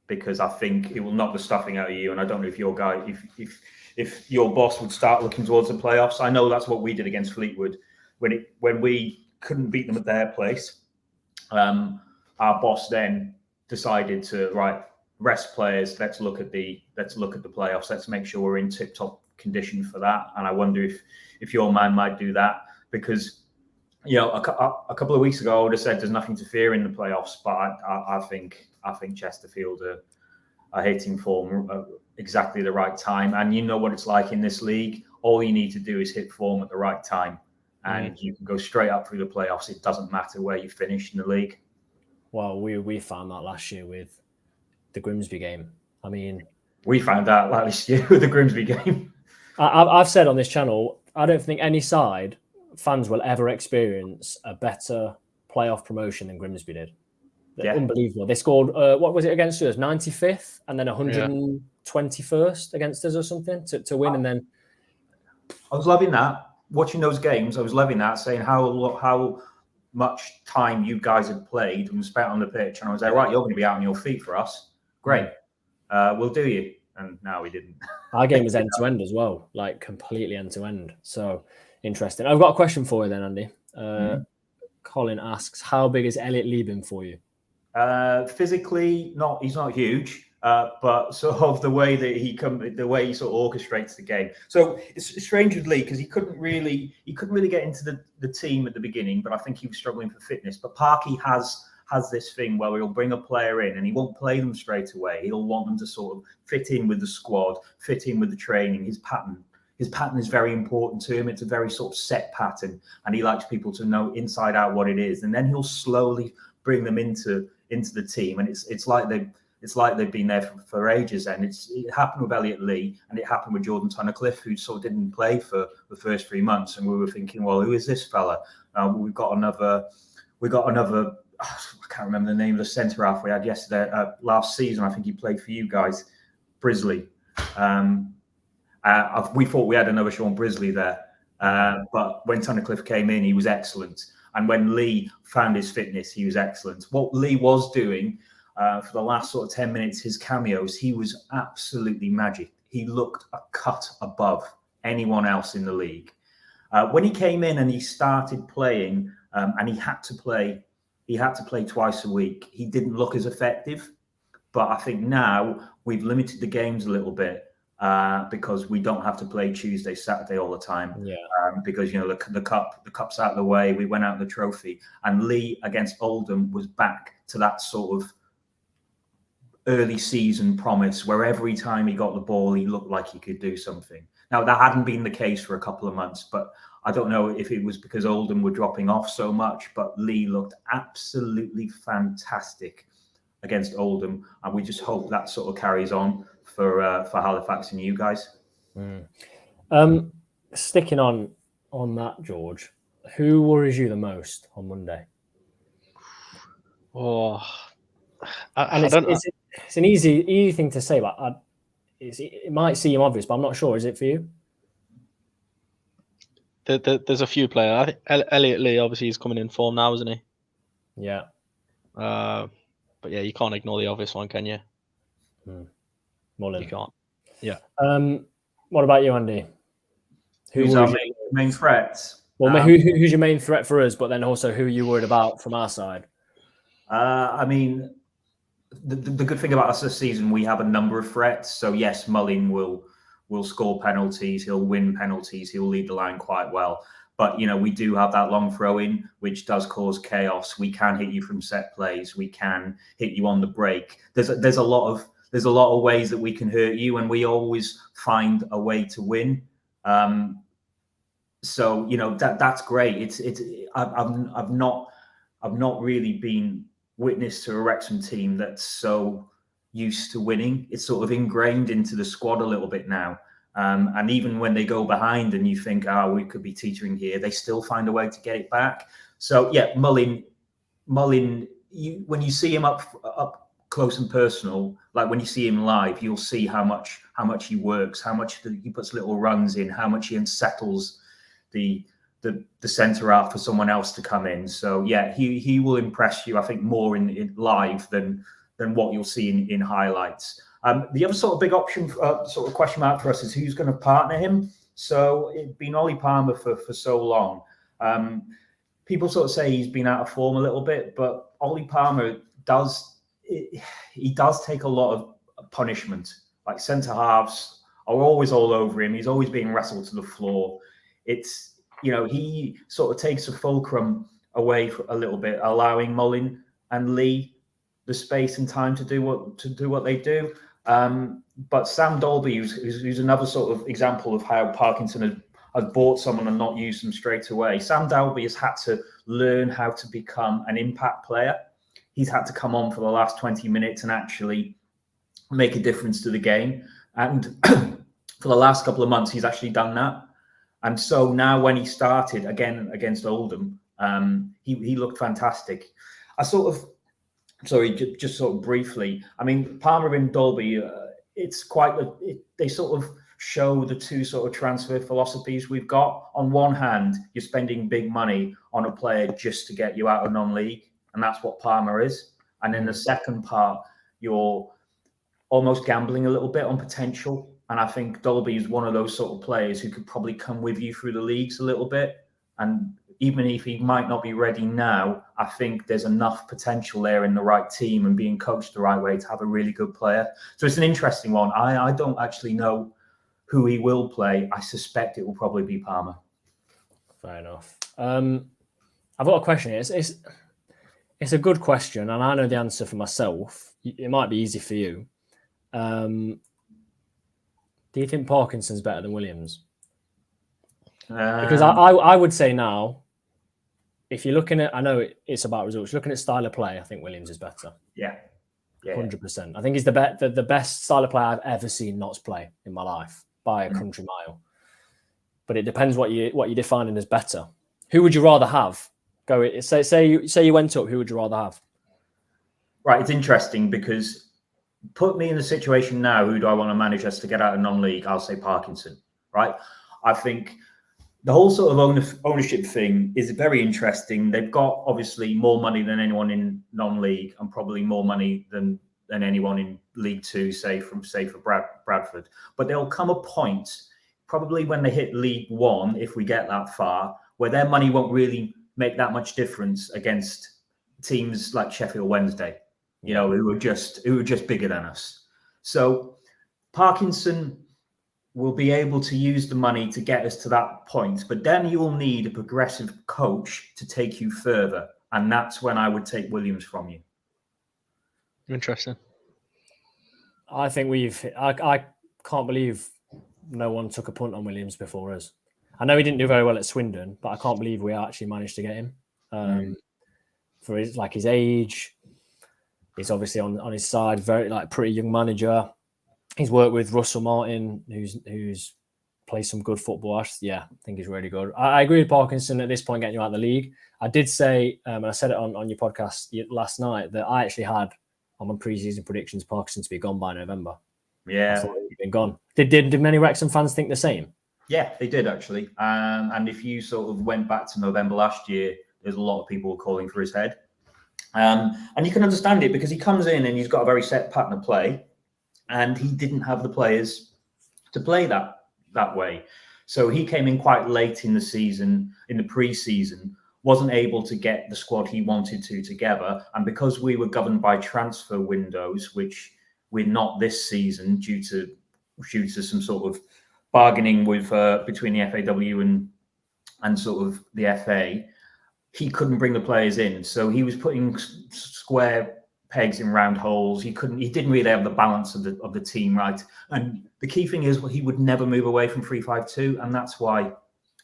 Because I think it will knock the stuffing out of you, and I don't know if your guy, if your boss would start looking towards the playoffs. I know that's what we did against Fleetwood when we couldn't beat them at their place. Our boss then decided to rest players. Let's look at the playoffs. Let's make sure we're in tip-top condition for that. And I wonder if your man might do that, because a couple of weeks ago I would have said there's nothing to fear in the playoffs, but I think Chesterfield are hitting form exactly the right time. And you know what it's like in this league. All you need to do is hit form at the right time, and you can go straight up through the playoffs. It doesn't matter where you finish in the league. Well, we found that last year with the Grimsby game. I mean, we found that last year with the Grimsby game. I've said on this channel, I don't think any side fans will ever experience a better playoff promotion than Grimsby did. Yeah. Unbelievable. They scored, what was it against us? 95th and then 121st against us or something to win. And then I was loving that. Watching those games, I was loving that, saying how much time you guys had played and spent on the pitch. And I was like, right, you're going to be out on your feet for us. Great. We'll do you. And now we didn't. Our game was end-to-end as well, like completely end-to-end. So interesting. I've got a question for you then, Andy. Colin asks, how big is Elliot Lieben for you? Physically, he's not huge, but sort of the way that he sort of orchestrates the game. So it's strange with Lee because he couldn't really get into the team at the beginning, but I think he was struggling for fitness. But Parky has this thing where he'll bring a player in and he won't play them straight away. He'll want them to sort of fit in with the squad, fit in with the training, his pattern. His pattern is very important to him. It's a very sort of set pattern, and he likes people to know inside out what it is. And then he'll slowly bring them into the team, and it's like they've been there for ages. And it happened with Elliot Lee, and it happened with Jordan Tunnicliffe, who sort of didn't play for the first 3 months, and we were thinking, well, who is this fella? We got another. I can't remember the name of the centre half we had yesterday. Last season, I think he played for you guys, Brisley. We thought we had another Sean Brisley there, but when Tunnicliffe came in, he was excellent. And when Lee found his fitness, he was excellent. What Lee was doing for the last sort of 10 minutes, his cameos, he was absolutely magic. He looked a cut above anyone else in the league. When he came in and he started playing, and he had to play twice a week, he didn't look as effective. But I think now we've limited the games a little bit. Because we don't have to play Tuesday, Saturday all the time. Yeah. Because the cup's out of the way. We went out the trophy, and Lee against Oldham was back to that sort of early season promise, where every time he got the ball, he looked like he could do something. Now that hadn't been the case for a couple of months, but I don't know if it was because Oldham were dropping off so much. But Lee looked absolutely fantastic against Oldham, and we just hope that sort of carries on for Halifax and you guys. Sticking on that, George, who worries you the most on Monday? Oh, it's an easy thing to say, but it might seem obvious, but I'm not sure. Is it for you? There's a few players. I think Elliot Lee, obviously, he's coming in form now, isn't he? Yeah. But yeah, you can't ignore the obvious one, can you? Mullen. You can't. Yeah. What about you, Andy? Who's our main threats? Well, who's your main threat for us? But then also, who are you worried about from our side? I mean, the good thing about us this season, we have a number of threats. So yes, Mullin will score penalties. He'll win penalties. He'll lead the line quite well. But, we do have that long throw in, which does cause chaos. We can hit you from set plays. We can hit you on the break. There's a lot of there's a lot of ways that we can hurt you, and we always find a way to win. So that's great. I've not really been witness to a Wrexham team that's so used to winning. It's sort of ingrained into the squad a little bit now. And even when they go behind and you think, we could be teetering here, they still find a way to get it back. So yeah, Mullin, when you see him up close and personal, like when you see him live, you'll see how much he works, how much he puts little runs in, how much he unsettles the centre half for someone else to come in. So yeah, he will impress you, I think, more in live than what you'll see in highlights. The other sort of big option, sort of question mark for us, is who's going to partner him. So it's been Ollie Palmer for so long. People sort of say he's been out of form a little bit, but Ollie Palmer does take a lot of punishment. Like centre halves are always all over him. He's always being wrestled to the floor. It's, he sort of takes a fulcrum away for a little bit, allowing Mullin and Lee the space and time to do what they do. But Sam Dalby, who's another sort of example of how Parkinson has bought someone and not used them straight away. Sam Dalby has had to learn how to become an impact player. He's had to come on for the last 20 minutes and actually make a difference to the game. And for the last couple of months, he's actually done that. And so now when he started again against Oldham, he looked fantastic. Just sort of briefly, I mean, Palmer and Dalby, they sort of show the two sort of transfer philosophies we've got. On one hand, you're spending big money on a player just to get you out of non-league, and that's what Palmer is. And in the second part, you're almost gambling a little bit on potential. And I think Dalby is one of those sort of players who could probably come with you through the leagues a little bit. And even if he might not be ready now, I think there's enough potential there in the right team and being coached the right way to have a really good player. So it's an interesting one. I don't actually know who he will play. I suspect it will probably be Palmer. Fair enough. I've got a question. It's a good question, and I know the answer for myself. It might be easy for you. Do you think Parkinson's better than Williams? Because I would say now, if you're looking at, I know it's about results, looking at style of play, I think Williams is better. Yeah. 100%. I think he's the best style of play I've ever seen Notts play in my life by a country mile. But it depends what you're defining as better. Who would you rather have? Say you went up, who would you rather have? Right, it's interesting because put me in the situation now, who do I want to manage us to get out of non-league? I'll say Parkinson, right? I think the whole sort of ownership thing is very interesting. They've got obviously more money than anyone in non-league and probably more money than anyone in League Two, say for Bradford. But there'll come a point, probably when they hit League One, if we get that far, where their money won't really make that much difference against teams like Sheffield Wednesday, who are just bigger than us. So Parkinson will be able to use the money to get us to that point, but then you will need a progressive coach to take you further, and that's when I would take Williams from you. Interesting. I think I can't believe no one took a punt on Williams before us. I know he didn't do very well at Swindon, but I can't believe we actually managed to get him. For his age, he's obviously on his side, very pretty young manager. He's worked with Russell Martin, who's played some good football. I think he's really good. I agree with Parkinson at this point getting you out of the league. I did say, and I said it on your podcast last night, that I actually had on my pre-season predictions Parkinson to be gone by November. Yeah, I thought he'd been gone. Did many Wrexham fans think the same? Yeah, they did actually. And if you sort of went back to November last year, there's a lot of people calling for his head. And you can understand it because he comes in and he's got a very set pattern of play, and he didn't have the players to play that way. So he came in quite late in the season, in the pre-season, wasn't able to get the squad he wanted to together. And because we were governed by transfer windows, which we're not this season due to some sort of bargaining with between the FAW and sort of the FA, he couldn't bring the players in. So he was putting square pegs in round holes. He didn't really have the balance of the team right. And the key thing is, he would never move away from 3-5-2, and that's why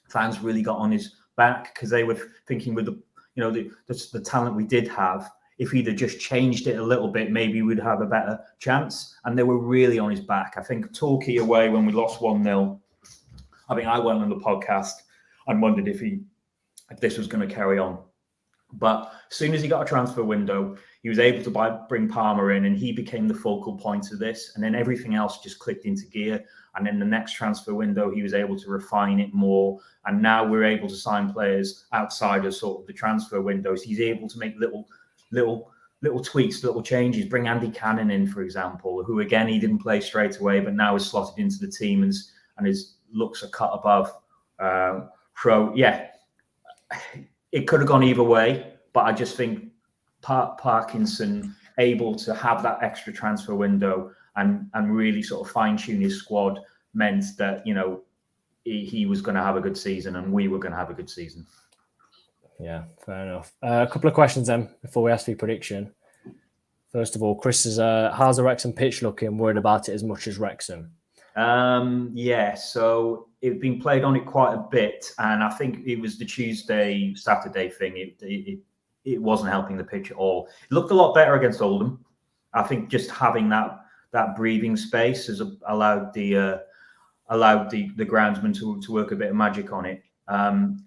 fans really got on his back, because they were thinking with the talent we did have, if he'd have just changed it a little bit, maybe we'd have a better chance. And they were really on his back. I think Torquay away when we lost 1-0, I think I went on the podcast and wondered if this was going to carry on. But as soon as he got a transfer window, he was able to bring Palmer in, and he became the focal point of this. And then everything else just clicked into gear. And then the next transfer window, he was able to refine it more. And now we're able to sign players outside of sort of the transfer windows. He's able to make little tweaks, little changes. Bring Andy Cannon in, for example, who again he didn't play straight away, but now is slotted into the team and his looks are cut above. It could have gone either way, but I just think Parkinson able to have that extra transfer window and really sort of fine tune his squad meant that he was going to have a good season and we were going to have a good season. Yeah, fair enough. A couple of questions then before we ask for your prediction. First of all, Chris is how's the Wrexham pitch looking? Worried about it as much as Wrexham? So it's been played on it quite a bit, and I think it was the Saturday thing. It wasn't helping the pitch at all. It looked a lot better against Oldham. I think just having that breathing space has allowed the groundsman to work a bit of magic on it. And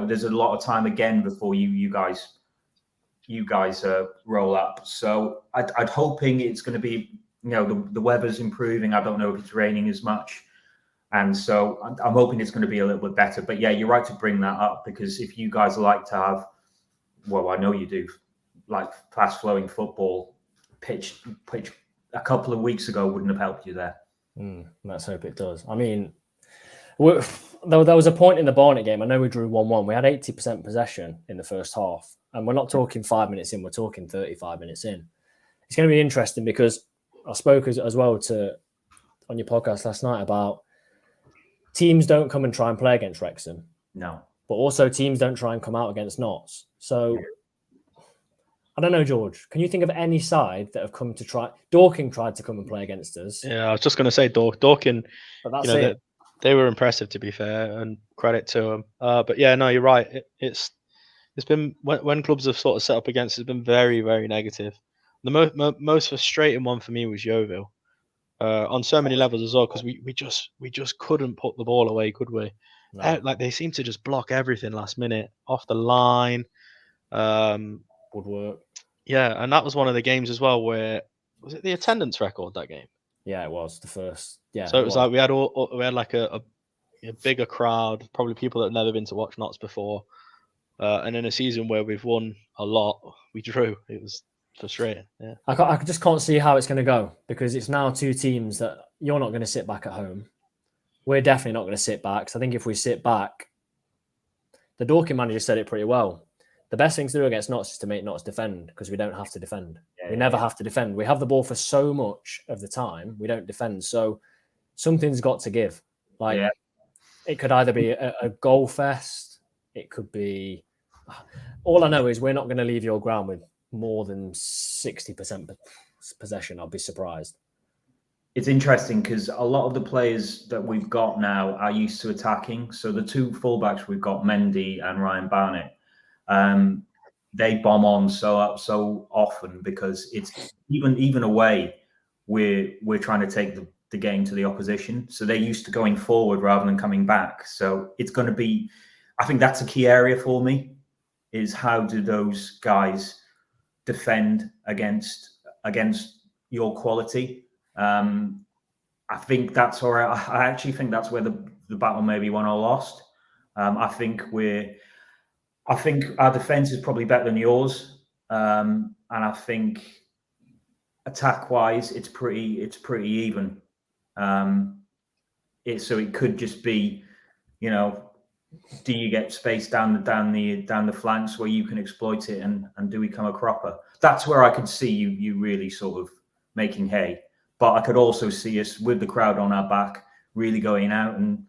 there's a lot of time again before you guys roll up. So I'd hoping it's going to be, the weather's improving. I don't know if it's raining as much. And so I'm hoping it's going to be a little bit better. But yeah, you're right to bring that up, because if you guys like to have, well, I know you do, like fast flowing football, pitch a couple of weeks ago wouldn't have helped you there. Let's hope it does. I mean, there was a point in the Barnet game. I know we drew 1-1. We had 80% possession in the first half. And we're not talking 5 minutes in, we're talking 35 minutes in. It's going to be interesting because I spoke as well on your podcast last night about teams don't come and try and play against Wrexham. No. But also teams don't try and come out against Notts. So I don't know, George. Can you think of any side that have come to try? Dorking tried to come and play against us. Yeah, I was just going to say Dorking. But that's it. They were impressive, to be fair, and credit to them. But yeah, no, you're right. It's been when clubs have sort of set up against, it's been very, very negative. The most frustrating one for me was Yeovil, on so many levels as well, because we just couldn't put the ball away, could we? No. Like they seemed to just block everything last minute, off the line. Woodwork. Yeah, and that was one of the games as well where, was it the attendance record that game? Yeah, it was the first. Yeah. So it was like we had like a bigger crowd, probably people that have never been to watch Notts before, and in a season where we've won a lot, we drew. It was frustrating. Yeah, I just can't see how it's going to go, because it's now two teams that you're not going to sit back at home. We're definitely not going to sit back. So I think if we sit back, the Dorking manager said it pretty well. The best thing to do against Notts is to make Notts defend, because we don't have to defend. We never have to defend. We have the ball for so much of the time. We don't defend. So something's got to give. It could either be a goal fest. It could be... All I know is we're not going to leave your ground with more than 60% possession. I'll be surprised. It's interesting because a lot of the players that we've got now are used to attacking. So the two fullbacks we've got, Mendy and Ryan Barnett, they bomb on so often, because it's even away we're trying to take the game to the opposition. So they're used to going forward rather than coming back. So it's going to be, I think that's a key area for me, is how do those guys defend against your quality. I think that's where I actually think that's where the battle may be won or lost. I think our defense is probably better than yours, and I think attack-wise, it's pretty even. So it could just be, do you get space down the flanks where you can exploit it, and do we come a cropper? That's where I could see you really sort of making hay. But I could also see us with the crowd on our back, really going out and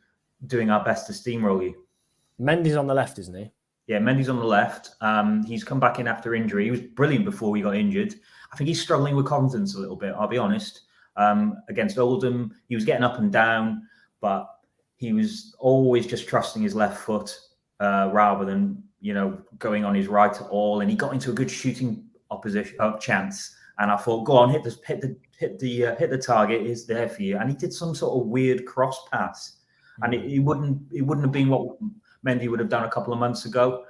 doing our best to steamroll you. Mendy's on the left, isn't he? Yeah, Mendy's on the left. He's come back in after injury. He was brilliant before he got injured. I think he's struggling with confidence a little bit, I'll be honest. Against Oldham, he was getting up and down, but he was always just trusting his left foot rather than, going on his right at all. And he got into a good shooting chance. And I thought, go on, hit the target. It's there for you. And he did some sort of weird cross pass, and it wouldn't have been what Mendy would have done a couple of months ago.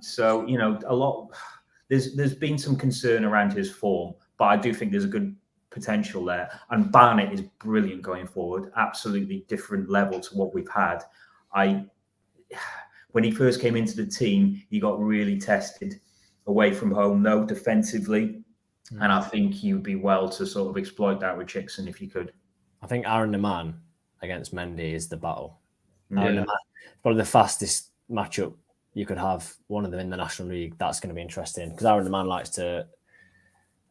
So a lot. There's been some concern around his form, but I do think there's a good potential there. And Barnett is brilliant going forward. Absolutely different level to what we've had. When he first came into the team, he got really tested away from home, though, defensively. And I think he would be well to sort of exploit that with Chickson if you could. I think Aaron Neman against Mendy is the battle. Yeah. Aaron Neman, probably the fastest matchup you could have, one of them in the National League. That's going to be interesting because Aaron Neman likes to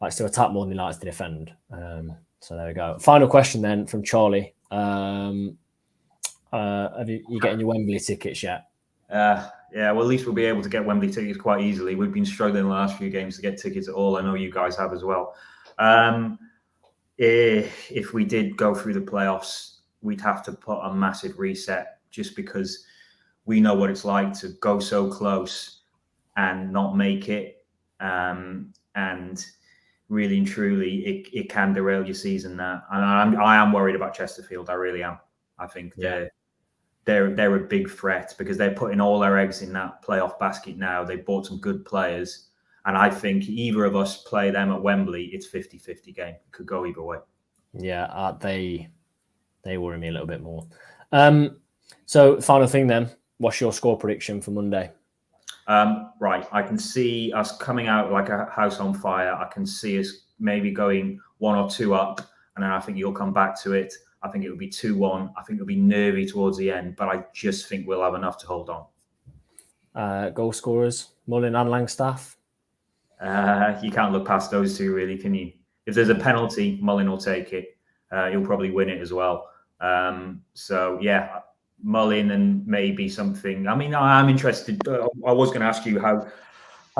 attack more than he likes to defend. So there we go. Final question then from Charlie. Are you getting your Wembley tickets yet? Yeah, well, at least we'll be able to get Wembley tickets quite easily. We've been struggling the last few games to get tickets at all. I know you guys have as well. If we did go through the playoffs, we'd have to put a massive reset just because we know what it's like to go so close and not make it. And really and truly, it can derail your season. That, and I am worried about Chesterfield. I really am. I think they're a big threat because they're putting all their eggs in that playoff basket now. They bought some good players. And I think either of us play them at Wembley, it's 50-50 game. It could go either way. Yeah, they worry me a little bit more. So final thing then, what's your score prediction for Monday? Right, I can see us coming out like a house on fire. I can see us maybe going 1 or 2 up, and then I think you'll come back to it. I think it'll be 2-1. I think it'll be nervy towards the end, but I just think we'll have enough to hold on. Goal scorers, Mullin and Langstaff? You can't look past those two, really, can you? If there's a penalty, Mullin will take it. He'll probably win it as well. So, yeah, Mullin and maybe something. I mean, I'm interested. I was going to ask you how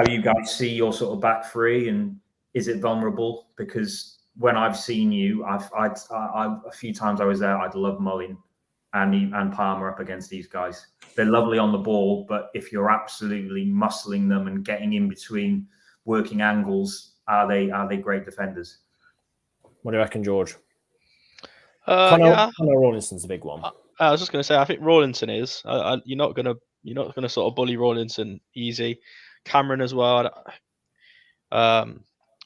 you guys see your sort of back three, and is it vulnerable? Because when I've seen you, a few times I was there, I'd love Mullin and Palmer up against these guys. They're lovely on the ball, but if you're absolutely muscling them and getting in between working angles, are they great defenders? What do you reckon, George? Connor Rawlinson's a big one. I was just going to say, I think Rawlinson is. You're not going to sort of bully Rawlinson easy. Cameron as well.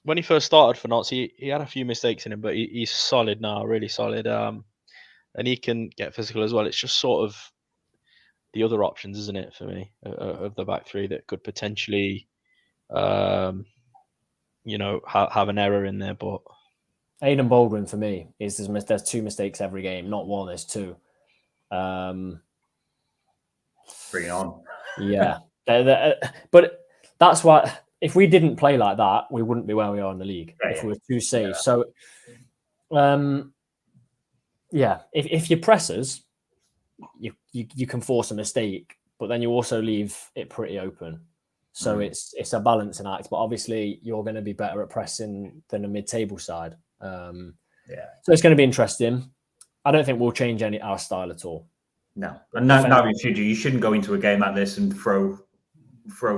When he first started for Notts, he had a few mistakes in him, but he's solid now, really solid. And he can get physical as well. It's just sort of the other options, isn't it, for me, of the back three that could potentially, have an error in there. But Aidan Baldwin for me is there's 2 mistakes every game, not 1, there's 2. Bring it on. Yeah, but that's why if we didn't play like that, we wouldn't be where we are in the league if we were too safe. So, if you press us, you can force a mistake, but then you also leave it pretty open. So it's a balancing act. But obviously, you're going to be better at pressing than a mid-table side. So it's going to be interesting. I don't think we'll change our style at all. No, and now you shouldn't go into a game like this and throw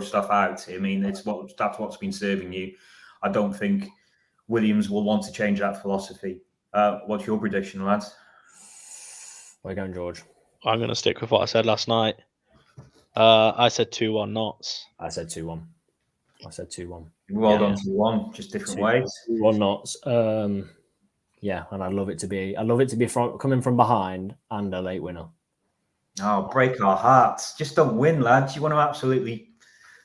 stuff out. I mean, that's what's been serving you. I don't think Williams will want to change that philosophy. What's your prediction, lads? Where are you going, George? I'm going to stick with what I said last night. I said 2-1 Notts. I said 2-1. We've all done 2-1, just different ways. 2-1 Notts. And I'd love it to be coming from behind and a late winner. Oh, break our hearts. Just don't win, lads. You want to absolutely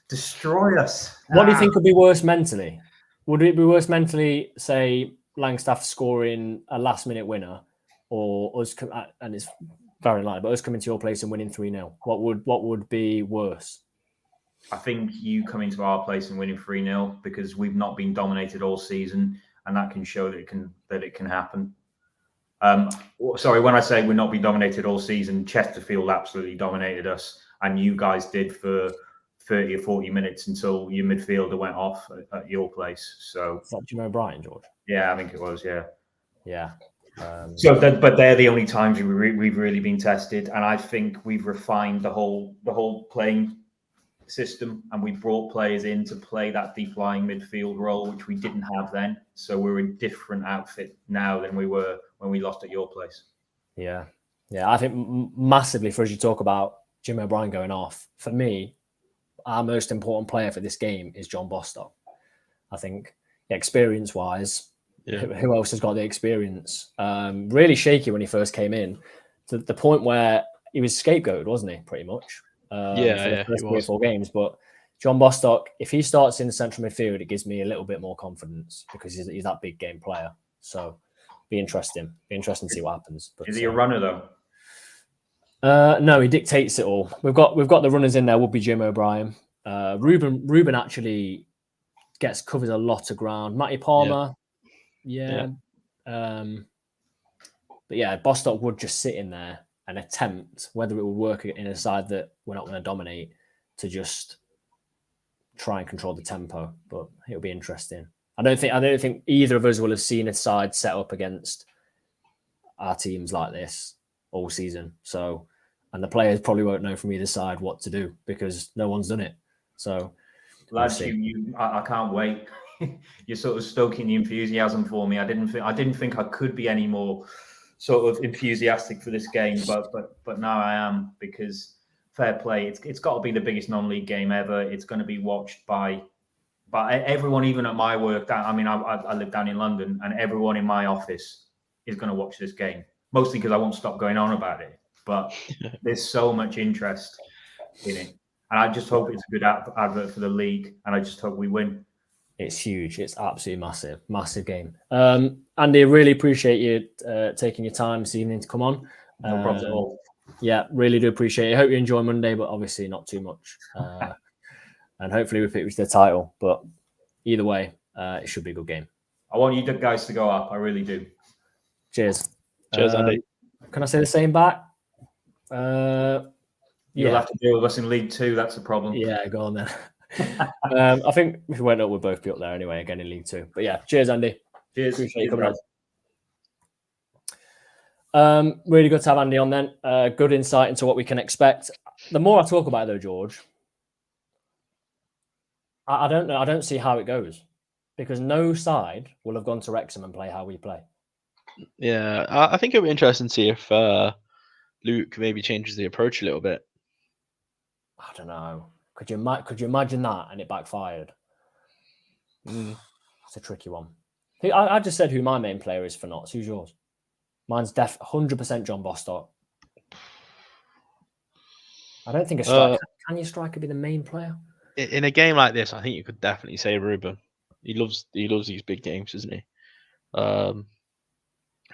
destroy us. What do you think would be worse mentally? Would it be worse mentally, say, Langstaff scoring a last-minute winner, or us, and it's very likely, but us coming to your place and winning 3-0? What would be worse? I think you coming to our place and winning 3-0 because we've not been dominated all season, and that can show that it can happen. Sorry, when I say we're not being dominated all season, Chesterfield absolutely dominated us, and you guys did for 30 or 40 minutes until your midfielder went off at your place. So, Is that Jim O'Brien, George? yeah, I think it was, yeah. Yeah. But they're the only times we've really been tested, and I think we've refined the whole playing system, and we brought players in to play that deep lying midfield role, which we didn't have then. So we're a different outfit now than we were when we lost at your place. Yeah. I think massively, for as you talk about Jim O'Brien going off, for me, our most important player for this game is John Bostock. I think experience-wise, who else has got the experience? Really shaky when he first came in, to the point where he was scapegoated, wasn't he? Pretty much. For the first 3 or 4 games. But John Bostock, if he starts in the central midfield, it gives me a little bit more confidence because he's that big game player. So be interesting. Be interesting to see what happens. But, is he a runner though? No, he dictates it all. We've got the runners in there. Would be Jim O'Brien. Reuben actually covers a lot of ground. Matty Palmer, yeah. But yeah, Bostock would just sit in there and attempt, whether it will work in a side that we're not going to dominate, to just try and control the tempo. But it'll be interesting. I don't think either of us will have seen a side set up against our teams like this all season. So, and the players probably won't know from either side what to do because no one's done it. So, lads, I can't wait. You're sort of stoking the enthusiasm for me. I didn't think I could be any more sort of enthusiastic for this game, but now I am, because fair play. It's got to be the biggest non-league game ever. It's going to be watched by everyone, even at my work. I mean, I live down in London, and everyone in my office is going to watch this game. Mostly because I won't stop going on about it. But there's so much interest in it. And I just hope it's a good advert for the league. And I just hope we win. It's huge. It's absolutely massive. Massive game. Andy, I really appreciate you taking your time this evening to come on. No problem at all. Yeah, really do appreciate it. I hope you enjoy Monday, but obviously not too much. And hopefully we pick with the title. But either way, it should be a good game. I want you guys to go up. I really do. Cheers. Cheers, Andy. Can I say the same back? You'll have to deal with us in League 2. That's the problem. Yeah, go on then. I think if we went up, we'd both be up there anyway, again in League 2. But yeah, cheers, Andy. Cheers. Appreciate you coming on. Really good to have Andy on then. Good insight into what we can expect. The more I talk about it, though, George, I don't know. I don't see how it goes, because no side will have gone to Wrexham and play how we play. Yeah, I think it'll be interesting to see if Luke maybe changes the approach a little bit. I don't know. Could you imagine that and it backfired? It's a tricky one. I just said who my main player is for Notts. Who's yours? Mine's 100% John Bostock. I don't think a striker. Can your striker be the main player? In a game like this, I think you could definitely say Reuben. He loves these big games, doesn't he?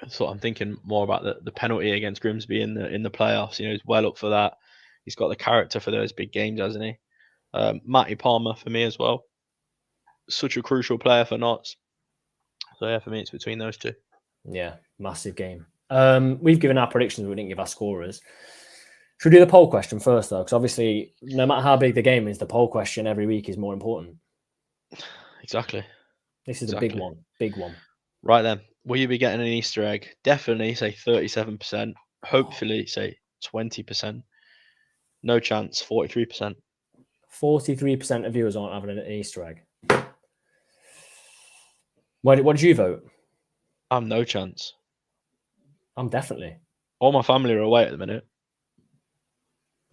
So I'm thinking more about the penalty against Grimsby in the playoffs. You know, he's well up for that. He's got the character for those big games, hasn't he? Matty Palmer for me as well. Such a crucial player for Notts. So yeah, for me, it's between those two. Yeah, massive game. We've given our predictions, we didn't give our scorers. Should we do the poll question first, though? Because obviously, no matter how big the game is, the poll question every week is more important. Exactly. This is a big one. Big one. Right then. Will you be getting an Easter egg? Definitely say 37%. Hopefully say 20%. No chance, 43%. 43% of viewers aren't having an Easter egg. What did you vote? I'm no chance. I'm definitely. All my family are away at the minute.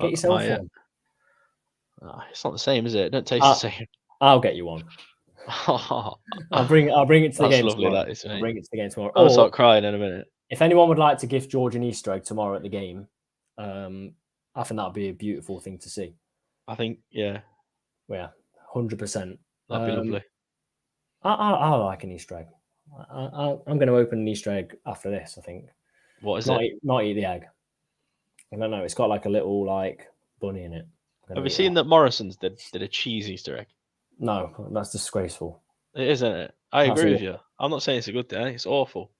Get yourself one. It's not the same, is it? Don't taste the same. I'll get you one. I'll bring it to the game lovely, tomorrow. that is, I'll bring it to the game tomorrow. I'll start crying in a minute. If anyone would like to gift George an Easter egg tomorrow at the game, I think that'd be a beautiful thing to see. I think, yeah. Yeah, 100%. That'd be lovely. I like an Easter egg. I'm going to open an Easter egg after this, I think. What is it? Not eat the egg. I don't know. It's got like a little bunny in it. Have you seen that Morrison's did a cheese Easter egg? No, that's disgraceful. It is, isn't it? I agree with you. I'm not saying it's a good thing. It's awful.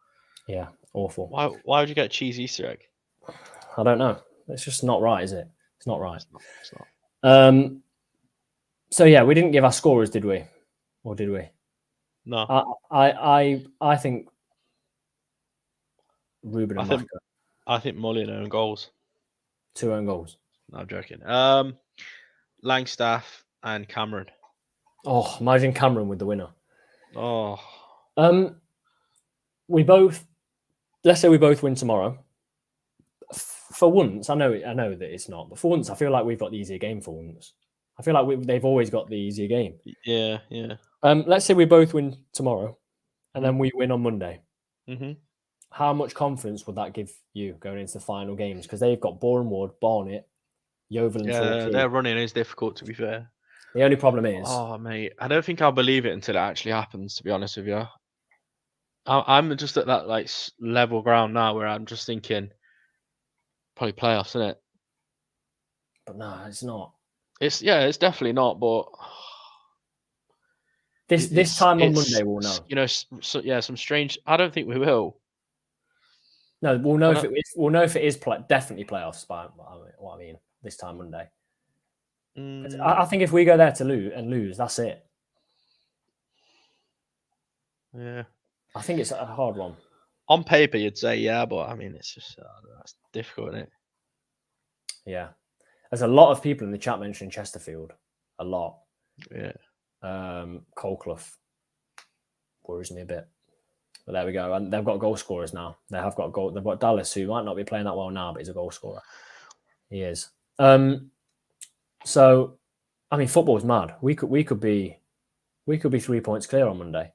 Yeah, awful. Why would you get a cheese Easter egg? I don't know. It's just not right, is it? It's not right. It's not. So yeah, we didn't give our scorers, did we? Or did we? No. I think Reuben and Maka, I think Mullion own goals. 2 own goals. No, I'm joking. Langstaff and Cameron. Oh, imagine Cameron with the winner. Oh. Let's say we both win tomorrow. For once, I know that it's not, but for once, I feel like we've got the easier game for once. I feel like they've always got the easier game. Yeah. Let's say we both win tomorrow, and then we win on Monday. Mm-hmm. How much confidence would that give you going into the final games? Because they've got Bournemouth, Barnet, Yeovil, and Torquay. Their running is difficult, to be fair. The only problem is, oh mate, I don't think I'll believe it until it actually happens. To be honest with you, I'm just at that like level ground now where I'm just thinking probably playoffs, isn't it? but no, it's not. It's definitely not. But this time on Monday we'll know. You know, some strange. I don't think we will. No, we'll know if it is definitely playoffs. By what I mean, this time Monday. I think if we go there to lose, that's it. Yeah, I think it's a hard one. On paper, you'd say yeah, but I mean, it's just that's difficult, isn't it? Yeah, there's a lot of people in the chat mentioning Chesterfield. A lot. Yeah. Colclough worries me a bit, but there we go. And they've got goal scorers now. They have got goal. They've got Dallas, who might not be playing that well now, but he's a goal scorer. He is. So, I mean, football's mad. We could be 3 points clear on Monday.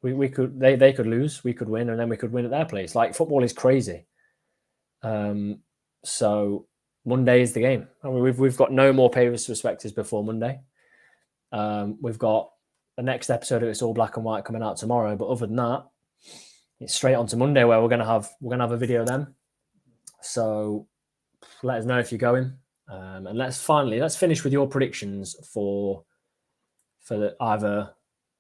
They could lose, we could win, and then we could win at their place. Like, football is crazy. So Monday is the game. I mean, we've got no more Pavis perspectives before Monday. We've got the next episode of It's All Black and White coming out tomorrow, but other than that, it's straight on to Monday where we're gonna have a video then. So let us know if you're going. And let's finish with your predictions for either.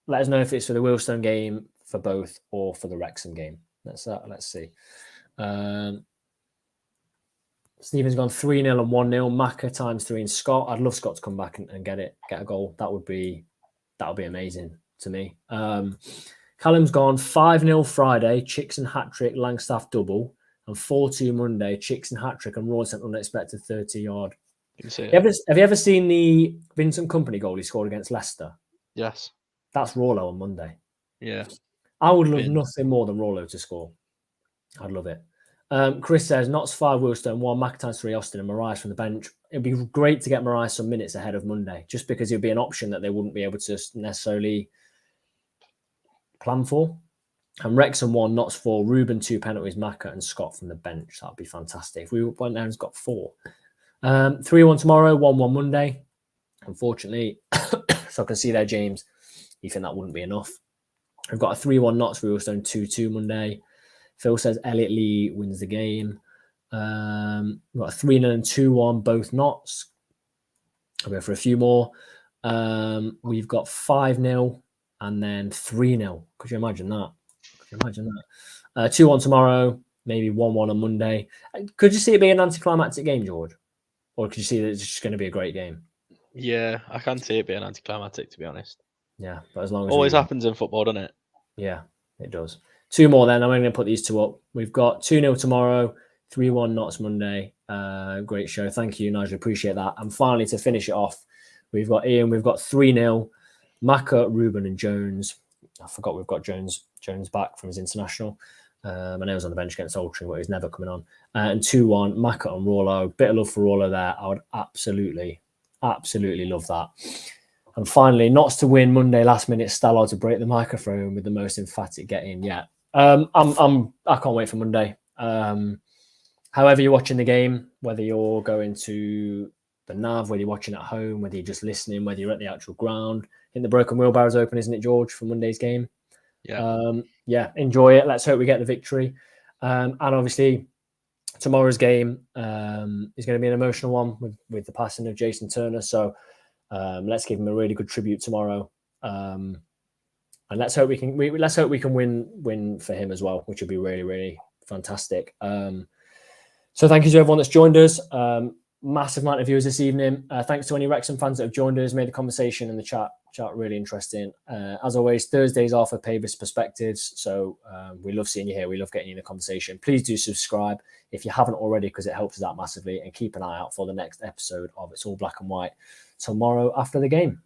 Let us know if it's for the Wealdstone game, for both, or for the Wrexham game. Let's see. Stephen's gone 3-0 and 1-0. Maka times 3 and Scott. I'd love Scott to come back and get a goal. That would be amazing to me. Callum's gone 5-0 Friday, Chicks and hat-trick, Langstaff double, and 4-2 Monday, Chicks and hat-trick, and Roy sent unexpected 30-yard. Have you ever seen the Vincent Kompany goal he scored against Leicester? Yes. That's Rollo on Monday. Yeah. I would love nothing more than Rollo to score. I'd love it. Chris says, Notts 5, Wealdstone 1, McIntyre 3, Austin, and Marais from the bench. It'd be great to get Marais some minutes ahead of Monday, just because it would be an option that they wouldn't be able to necessarily plan for. And Wrexham 1, Notts 4, Reuben 2 penalties, Maka and Scott from the bench. That'd be fantastic. If we went there and got 4. 3-1 tomorrow, 1-1 Monday. Unfortunately, so I can see there, James, you think that wouldn't be enough. We've got a 3-1 Notts, Wealdstone 2-2 Monday. Phil says Elliot Lee wins the game. We've got a 3-0 and 2-1, both Notts. I'll go for a few more. We've got 5-0 and then 3-0. Could you imagine that? 2-1 tomorrow, maybe 1-1 on Monday. Could you see it being an anticlimactic game, George? Or could you see that it's just going to be a great game? Yeah, I can see it being anticlimactic, to be honest. Yeah, but as long as always happens in football, doesn't it? Yeah, it does. 2 more then. I'm going to put these 2 up. We've got 2-0 tomorrow, 3-1 Notts Monday. Great show. Thank you, Nigel. Appreciate that. And finally, to finish it off, we've got Ian. We've got 3-0, Maka, Reuben, and Jones. I forgot we've got Jones back from his international. I know he was on the bench against Oldham, but he's never coming on. And 2-1, Maka and Rollo. Bit of love for Rollo there. I would absolutely love that. And finally, Notts to win Monday, last minute, Stallard to break the microphone with the most emphatic get in yet. I can't wait for Monday. However you're watching the game, whether you're going to the nav, whether you're watching at home, whether you're just listening, whether you're at the actual ground. I think the Broken Wheelbarrow's open, isn't it, George, for Monday's game? Yeah. Enjoy it. Let's hope we get the victory. And obviously, tomorrow's game is going to be an emotional one with the passing of Jason Turner. So let's give him a really good tribute tomorrow. And let's hope we can win for him as well, which would be really, really fantastic. So thank you to everyone that's joined us. Massive amount of viewers this evening. Thanks to any Wrexham fans that have joined us, made the conversation in the chat really interesting. As always, Thursdays are for Pavis Perspectives. So we love seeing you here. We love getting you in the conversation. Please do subscribe if you haven't already, because it helps us out massively. And keep an eye out for the next episode of It's All Black and White tomorrow after the game.